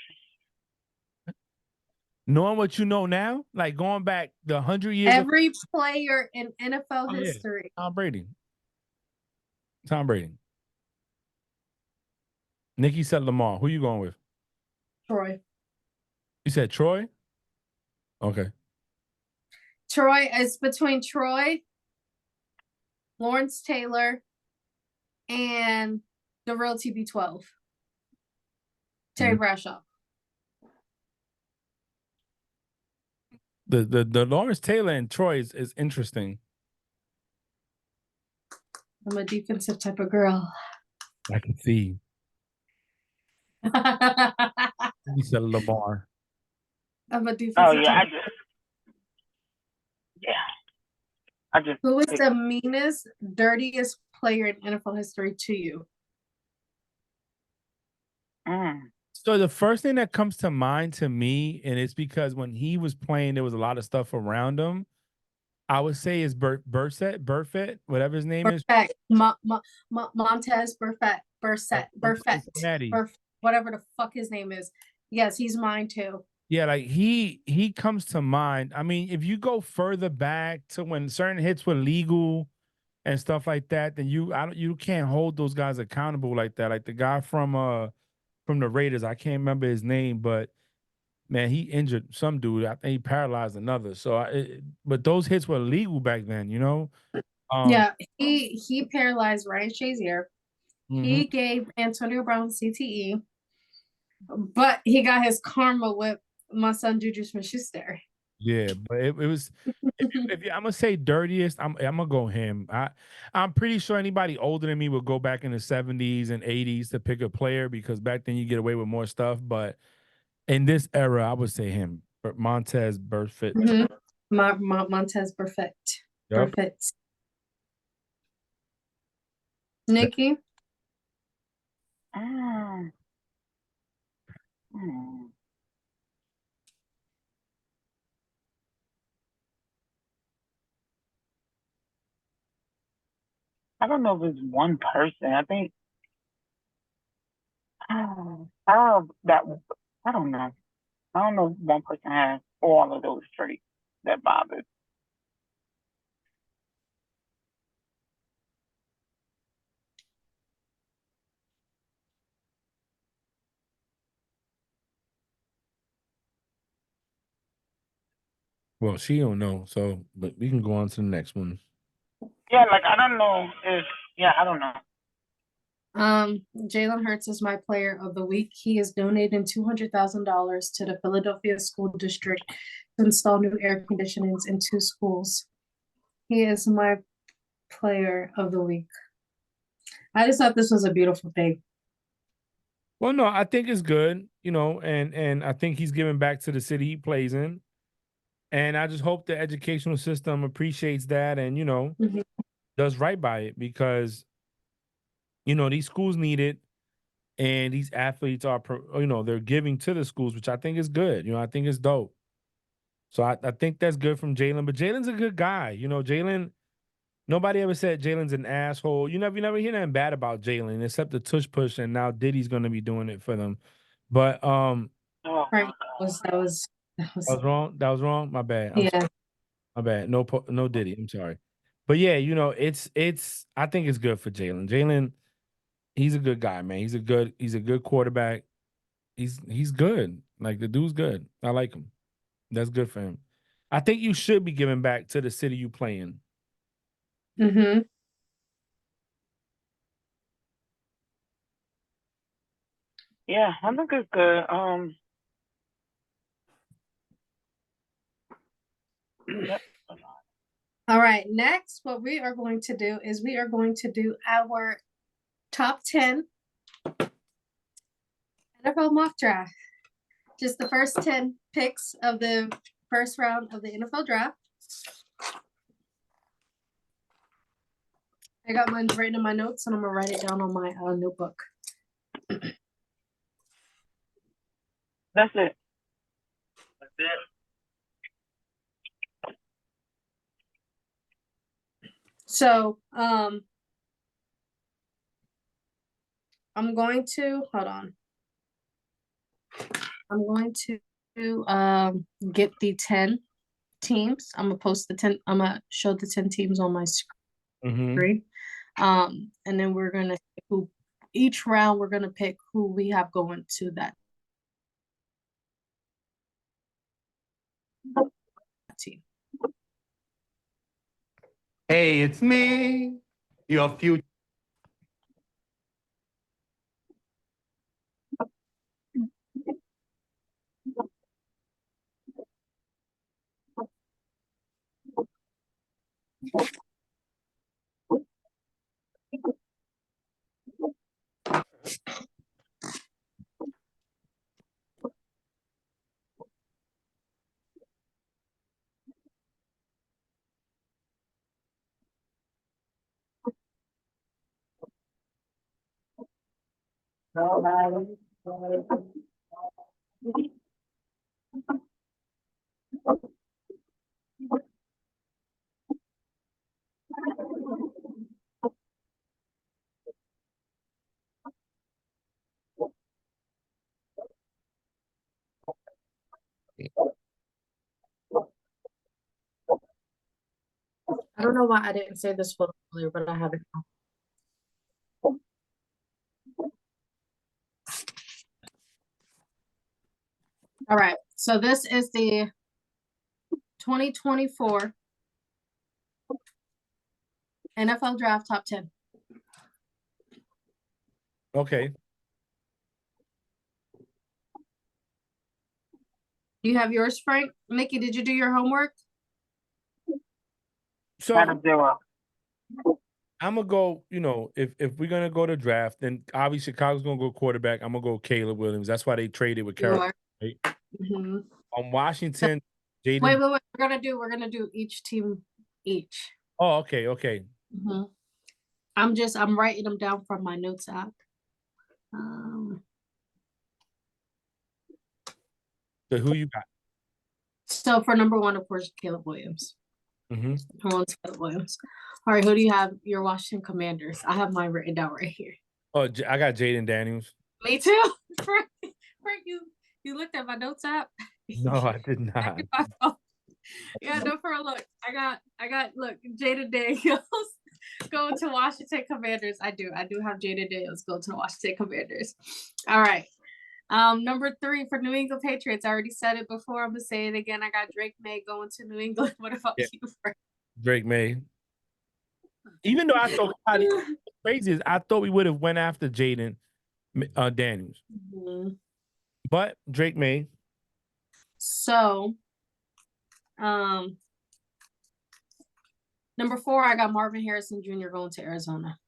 Knowing what you know now, like going back the 100 years. Every player in NFL history. Yeah. Tom Brady. Nikki said Lamar. Who you going with? Troy. You said Troy? Okay. Troy is between Troy, Lawrence Taylor, and the real TB12. Terry Bradshaw. The Lawrence Taylor and Troy is interesting. I'm a defensive type of girl. I can see. You said Lamar. I'm a defensive. Oh yeah, I just. Who is the meanest, dirtiest player in NFL history to you? So the first thing that comes to mind to me, and it's because when he was playing, there was a lot of stuff around him. I would say is Burfett, whatever his name is. Montez Burfett, whatever the fuck his name is. Yes, he's mine too. Yeah, like he comes to mind. I mean, if you go further back to when certain hits were legal and stuff like that, then you can't hold those guys accountable like that. Like the guy from the Raiders, I can't remember his name, but man, he injured some dude. I think he paralyzed another. So, but those hits were legal back then, you know. Yeah, he paralyzed Ryan Shazier. He gave Antonio Brown CTE, but he got his karma with my son Juju Smith-Schuster. Yeah, but it was. if I'm gonna say dirtiest, I'm gonna go him. I'm pretty sure anybody older than me would go back in the 70s and 80s to pick a player because back then you get away with more stuff. But in this era, I would say him, Montez Burfict. Montez Burfict. Yep. Perfect. Nikki? Mm. Mm. I don't know if it's one person. I think that I don't know. I don't know if one person has all of those traits that bothers. Well, she don't know, so but we can go on to the next one. Yeah, like I don't know if I don't know. Jalen Hurts is my player of the week. He is donating $200,000 to the Philadelphia School District to install new air conditionings in 2 schools. He is my player of the week. I just thought this was a beautiful thing. Well, no, I think it's good, you know, and I think he's giving back to the city he plays in. And I just hope the educational system appreciates that and, you know, Mhm. does right by it because, you know, these schools need it and these athletes are, you know, they're giving to the schools, which I think is good. You know, I think it's dope. So I think that's good from Jalen, but Jalen's a good guy. You know, Jalen, nobody ever said Jalen's an asshole. You never hear nothing bad about Jalen except the tush push, and now Diddy's gonna be doing it for them. But Oh my Right. God. That was that was wrong. That was wrong. My bad. yeah. My bad. No Diddy. I'm sorry. But yeah, you know, it's I think it's good for Jalen. Jalen, he's a good guy, man. He's a good quarterback. He's good. Like the dude's good. I like him. That's good for him. I think you should be giving back to the city you play in. Mm-hmm. Yeah, I think it's good. Yep. All right. Next, what we are going to do is we are going to do our top 10 NFL mock draft. Just the first 10 picks of the first round of the NFL draft. I got mine written in my notes and I'm gonna write it down on my notebook. That's it. That's it. So I'm going to hold on. I'm going to get the 10 teams. I'm gonna post the 10. I'm gonna show the 10 teams on my screen. And then we're gonna who each round we're gonna pick who we have going to that team. Hey, it's me, your future. I don't know why I didn't say this earlier, but I have it now. All right. So this is the 2024 NFL Draft Top 10. Okay. Do you have yours, Frank? Mickey, did you do your homework? So Got a 0. I'm gonna go, you know, if we're gonna go to draft, then obviously Chicago's gonna go quarterback. I'm gonna go Caleb Williams. That's why they traded with Carolina. Right? Mm-hmm. On Washington, Jaden. Wait. We're gonna do each team each. Oh, okay. Mm-hmm. I'm writing them down from my notes app. So who you got? So for number one, of course, Caleb Williams. Mm-hmm. Number one's Caleb Williams. All right, who do you have? Your Washington Commanders. I have mine written down right here. Oh, I got Jaden Daniels. Me too. Frank, you looked at my notes app? No, I did not. Yeah, no, for a look. I got look, Jaden Daniels going to Washington Commanders. I do have Jaden Daniels going to the Washington Commanders. All right. Number 3 for New England Patriots. I already said it before. I'm gonna say it again. I got Drake May going to New England. What about you, Frank? Drake May. Even though I thought crazy is I thought we would have went after Jaden Daniels, but Drake May. So, number 4, I got Marvin Harrison Jr. going to Arizona.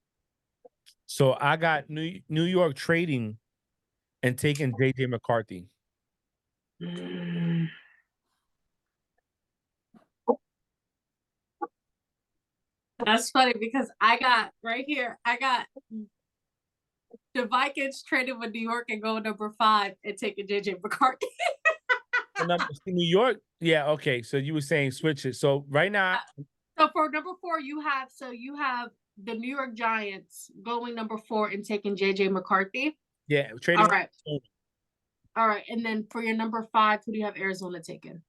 So I got New York trading and taking JJ McCarthy. That's funny because I got right here, I got the Vikings trading with New York and going number 5 and taking JJ McCarthy. New York, yeah, okay. So you were saying switch it. So right now, so for number 4, you have the New York Giants going number 4 and taking JJ McCarthy. Yeah, trading. All right, and then for your number 5, who do you have Arizona taking?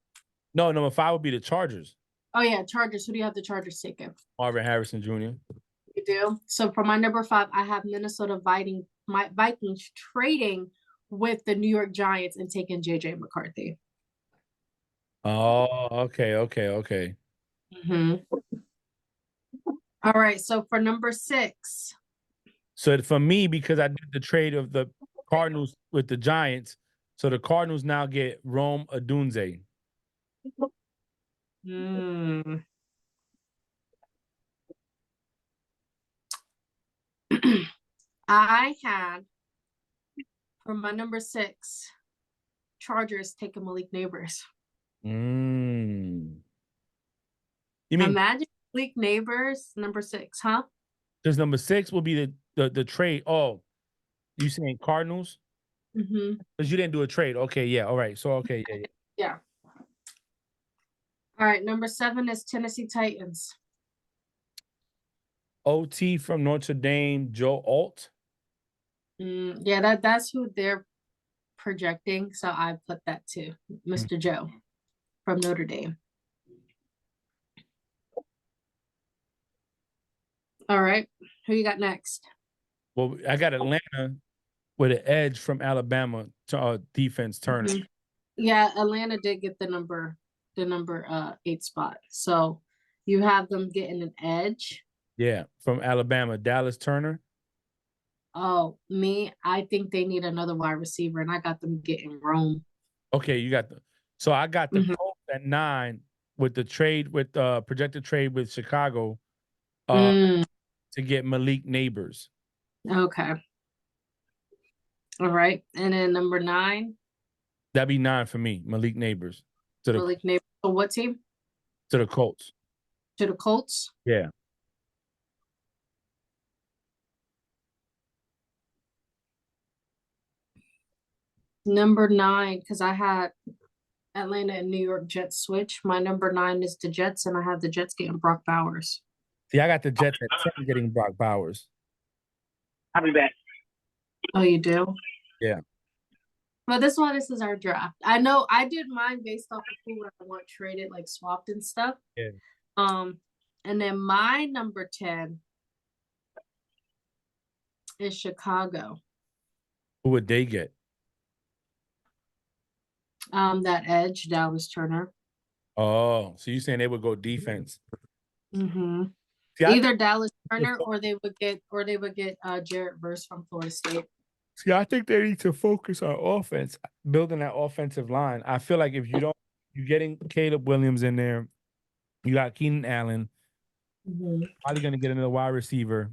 No, number 5 would be the Chargers. Oh yeah, Chargers. Who do you have the Chargers taking? Marvin Harrison Jr. You do. So for my number 5, I have Minnesota Vikings trading with the New York Giants and taking JJ McCarthy. Oh, okay. Mm-hmm. All right. So for number 6. So for me, because I did the trade of the Cardinals with the Giants, so the Cardinals now get Rome Odunze. I had for my number 6, Chargers taking Malik Neighbors. You mean imagine Malik Neighbors number 6, huh? Because number 6 will be the trade. Oh, you saying Cardinals? Mm-hmm. Because you didn't do a trade. Okay, yeah. All right. So okay, yeah. All right, number 7 is Tennessee Titans. OT from Notre Dame, Joe Alt. Yeah, that's who they're projecting. So I put that too, Mr. Joe from Notre Dame. All right, who you got next? Well, I got Atlanta with an edge from Alabama to defense Turner. Mm-hmm. Yeah, Atlanta did get the number 8 spot. So you have them getting an edge. Yeah, from Alabama, Dallas Turner. Oh, I think they need another wide receiver, and I got them getting Rome. Okay, you got so I got the Colts at 9 with the trade with projected trade with Chicago to get Malik Neighbors. Okay. All right, and then number 9. That'd be 9 for me, Malik Neighbors. Malik Neighbors. So what team? To the Colts. To the Colts? Yeah. Number 9, because I had Atlanta and New York Jets switch. My number 9 is the Jets, and I have the Jets getting Brock Bowers. See, I got the Jets at 10 getting Brock Bowers. I'll be back. Oh, you do? Yeah. But this is our draft. I know I did mine based off of who I want traded, like swapped and stuff. Yeah. And then my number 10 is Chicago. Who would they get? That edge, Dallas Turner. Oh, so you're saying they would go defense? Mm-hmm. See, either Dallas Turner or they would get Jarrett Verse from Florida State. See, I think they need to focus on offense, building that offensive line. I feel like if you're getting Caleb Williams in there, you got Keenan Allen, probably going to get another wide receiver.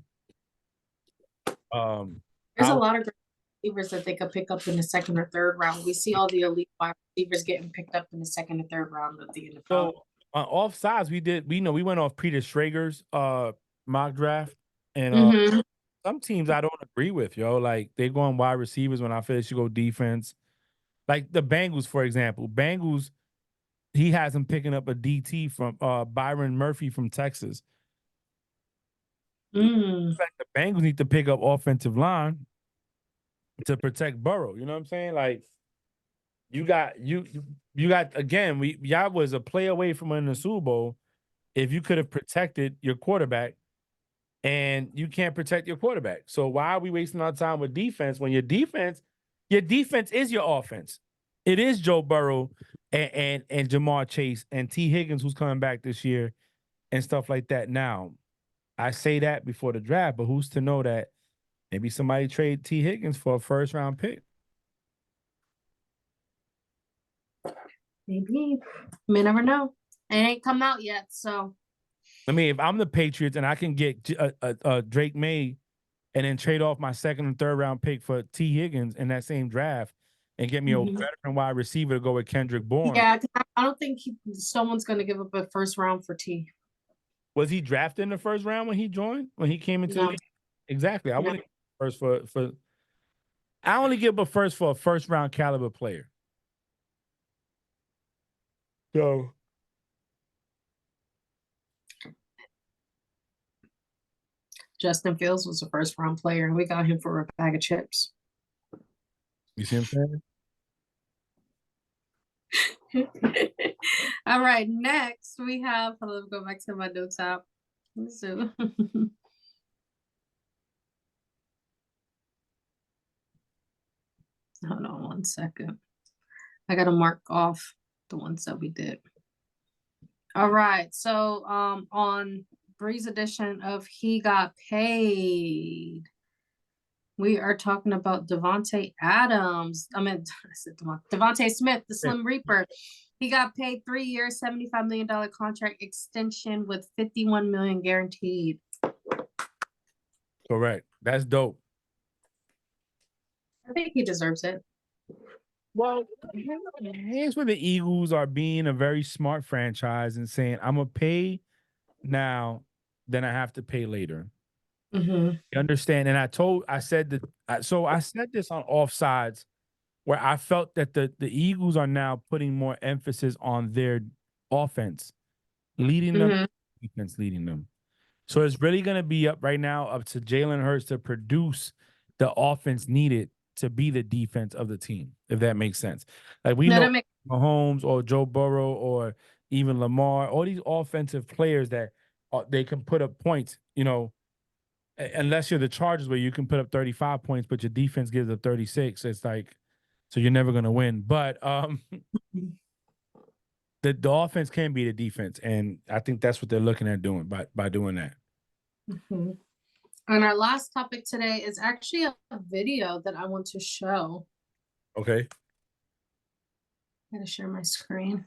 There's a lot of great receivers that they could pick up in the 2nd or 3rd round. We see all the elite wide receivers getting picked up in the 2nd or 3rd round of the NFL. So on offsides, we went off Peter Schrager's mock draft. And Mhm. some teams I don't agree with, yo. Like they going wide receivers when I feel they should go defense. Like the Bengals, for example. Bengals, he has him picking up a DT from Byron Murphy from Texas. Mm. In fact, the Bengals need to pick up offensive line to protect Burrow. You know what I'm saying? Like you got again, y'all was a play away from winning the Super Bowl if you could have protected your quarterback, and you can't protect your quarterback. So why are we wasting our time with defense when your defense is your offense? It is Joe Burrow and Jamar Chase and T. Higgins who's coming back this year and stuff like that. Now, I say that before the draft, but who's to know that maybe somebody trade T. Higgins for a first round pick? Maybe. May never know. It ain't come out yet, so. I mean, if I'm the Patriots and I can get Drake May and then trade off my second and third round pick for T. Higgins in that same draft and get me a veteran wide receiver to go with Kendrick Bourne. Yeah, I don't think someone's going to give up a first round for T. Was he drafted in the first round when he joined? When he came into the league? Exactly. I wouldn't first for I only give a first for a first round caliber player. So Justin Fields was a first round player, and we got him for a bag of chips. you see what I'm saying? All right, next we have. Let me go back to my notes app. So, hold on 1 second. I gotta mark off the ones that we did. All right, so on Bree's edition of He Got Paid, we are talking about Devontae Adams. I mean, I said Devontae Smith, the Slim Reaper. He got paid 3 years, $75 million contract extension with $51 million guaranteed. Correct. That's dope. I think he deserves it. Well, here's where the Eagles are being a very smart franchise and saying, I'm going to pay now, then I have to pay later. Mm-hmm. You understand? And I said this on offsides where I felt that the Eagles are now putting more emphasis on their offense, leading them, defense leading them. So it's really going to be up to Jalen Hurts to produce the offense needed to be the defense of the team, if that makes sense. Like we know Mahomes or Joe Burrow or even Lamar, all these offensive players that they can put up points, unless you're the Chargers where you can put up 35 points, but your defense gives up 36. It's like, so you're never going to win. But the offense can be the defense. And I think that's what they're looking at doing by doing that. Mm-hmm. And our last topic today is actually a video that I want to show. Okay. I'm going to share my screen.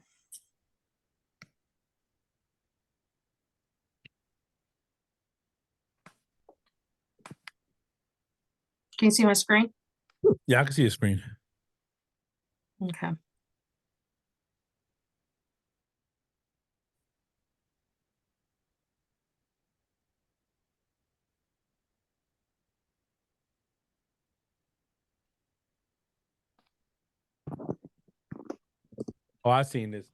Can you see my screen? Yeah, I can see your screen. Okay. Oh, I've seen this.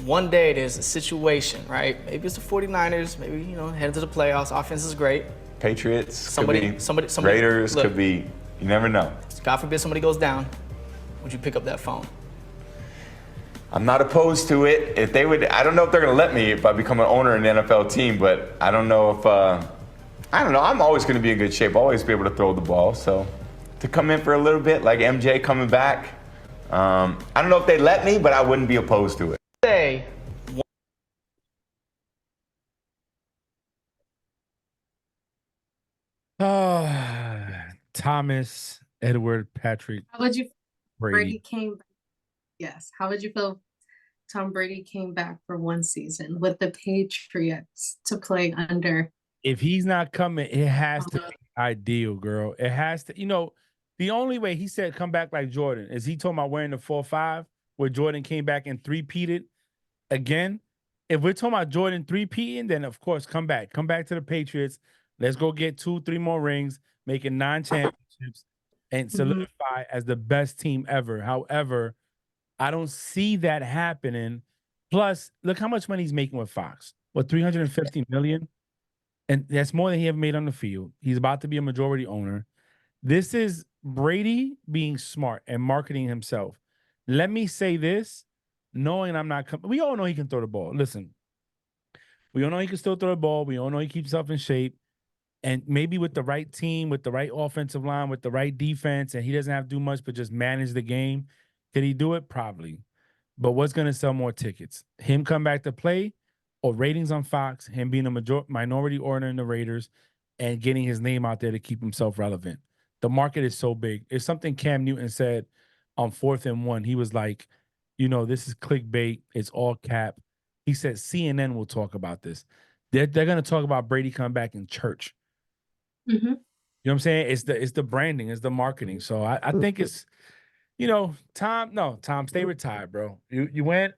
One day there's a situation, right? Maybe it's the 49ers, maybe, heading to the playoffs. Offense is great. Patriots, somebody, Raiders, look, could be, you never know. God forbid somebody goes down. Would you pick up that phone? I'm not opposed to it. If they would, I don't know if they're going to let me if I become an owner in the NFL team, but I don't know if, I don't know. I'm always going to be in good shape. I'll always be able to throw the ball. So to come in for a little bit, like MJ coming back, I don't know if they let me, but I wouldn't be opposed to it. Thomas Edward Patrick. How would you feel Brady came back? Yes. How would you feel if Tom Brady came back for one season with the Patriots to play under? If he's not coming, it has to be ideal, girl. It has to, the only way he said come back like Jordan is he told about wearing the 4-5 where Jordan came back and three-peated again. if we're talking about Jordan 3-peating, then of course come back to the Patriots. Let's go get 2-3 more rings, making 9 championships, and solidify as the best team ever. However, I don't see that happening. Plus, look how much money he's making with Fox. What, $350 million? And that's more than he ever made on the field. He's about to be a majority owner. This is Brady being smart and marketing himself. Let me say this, knowing I'm not we all know he can throw the ball. Listen, we all know he can still throw the ball. We all know he keeps himself in shape. And maybe with the right team, with the right offensive line, with the right defense, and he doesn't have to do much but just manage the game. Could he do it? Probably. But what's going to sell more tickets? Him come back to play or ratings on Fox, him being a minority owner in the Raiders and getting his name out there to keep himself relevant. The market is so big. It's something Cam Newton said on 4th and 1. He was like, this is clickbait. It's all cap. He said CNN will talk about this. They're going to talk about Brady coming back in church. Mm-hmm. You know what I'm saying? It's the branding, it's the marketing. So I think it's, Tom, stay retired, bro. You went,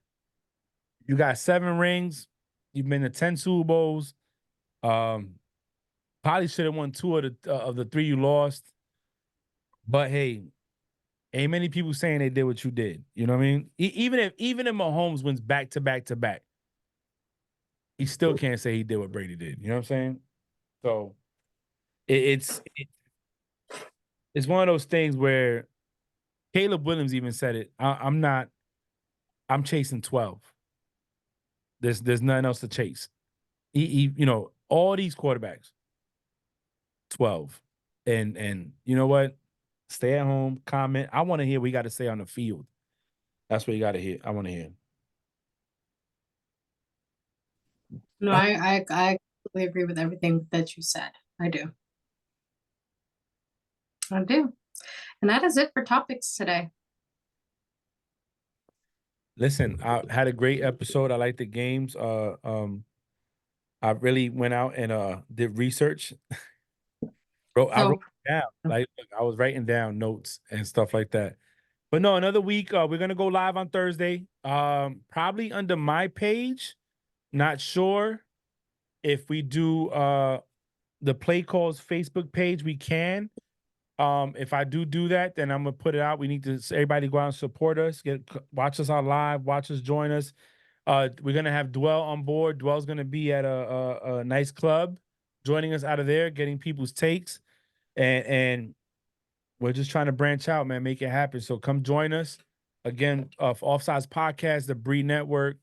you got 7 rings, you've been to 10 Super Bowls. Probably should have won 2 of the 3 you lost. But hey, ain't many people saying they did what you did. You know what I mean? Even if Mahomes wins back to back to back, he still can't say he did what Brady did. You know what I'm saying? So it's one of those things where Caleb Williams even said it. I'm chasing 12. There's nothing else to chase. He all these quarterbacks, 12. And you know what? Stay at home, comment. I want to hear what you got to say on the field. That's what you got to hear. I want to hear. No, I completely agree with everything that you said. I do. And that is it for topics today. Listen, I had a great episode. I like the games. I really went out and did research. I wrote it down. Like I was writing down notes and stuff like that. But no, another week. We're gonna go live on Thursday. Probably under my page. Not sure if we do the Play Calls Facebook page. We can. If I do that, then I'm gonna put it out. We need to everybody go out and support us. Watch us on live. Watch us, join us. We're gonna have Dwell on board. Dwell's gonna be at a nice club, joining us out of there, getting people's takes, and we're just trying to branch out, man, make it happen. So come join us again. Offsides Podcast, the Breed Network,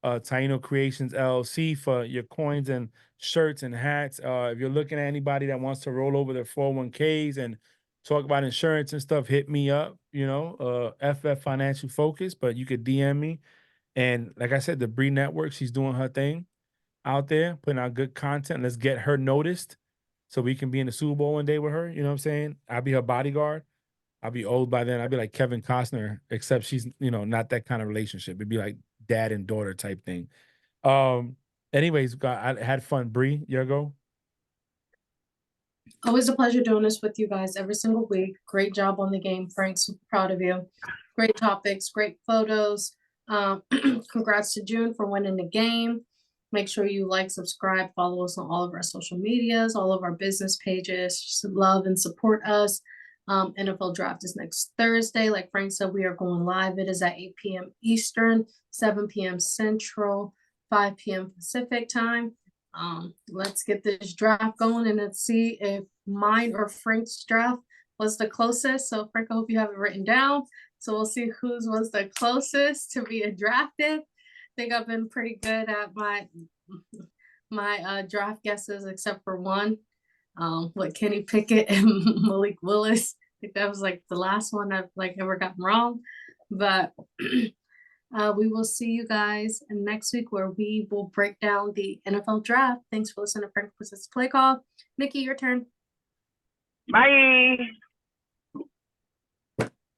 Taino Creations LLC for your coins and shirts and hats. If you're looking at anybody that wants to roll over their 401ks and talk about insurance and stuff, hit me up. FF Financial Focus, but you could DM me. And like I said, the Breed Network, she's doing her thing out there, putting out good content. Let's get her noticed so we can be in the Super Bowl one day with her. You know what I'm saying? I'll be her bodyguard. I'll be old by then. I'll be like Kevin Costner, except she's, not that kind of relationship. It'd be like dad and daughter type thing. Anyways, I had fun. Bree, your go. Always a pleasure doing this with you guys every single week. Great job on the game, Frank. Super proud of you. Great topics, great photos. Congrats to June for winning the game. Make sure you like, subscribe, follow us on all of our social medias, all of our business pages. Just love and support us. NFL draft is next Thursday. Like Frank said, we are going live. It is at 8 p.m. Eastern, 7 p.m. Central, 5 p.m. Pacific time. Let's get this draft going and let's see if mine or Frank's draft was the closest. So Frank, I hope you have it written down. So we'll see whose was the closest to being drafted. I think I've been pretty good at my draft guesses, except for one, with Kenny Pickett and Malik Willis. I think that was like the last one I've ever gotten wrong. But we will see you guys next week where we will break down the NFL draft. Thanks for listening to Frank Puss's Play Call. Nikki, your turn. Bye.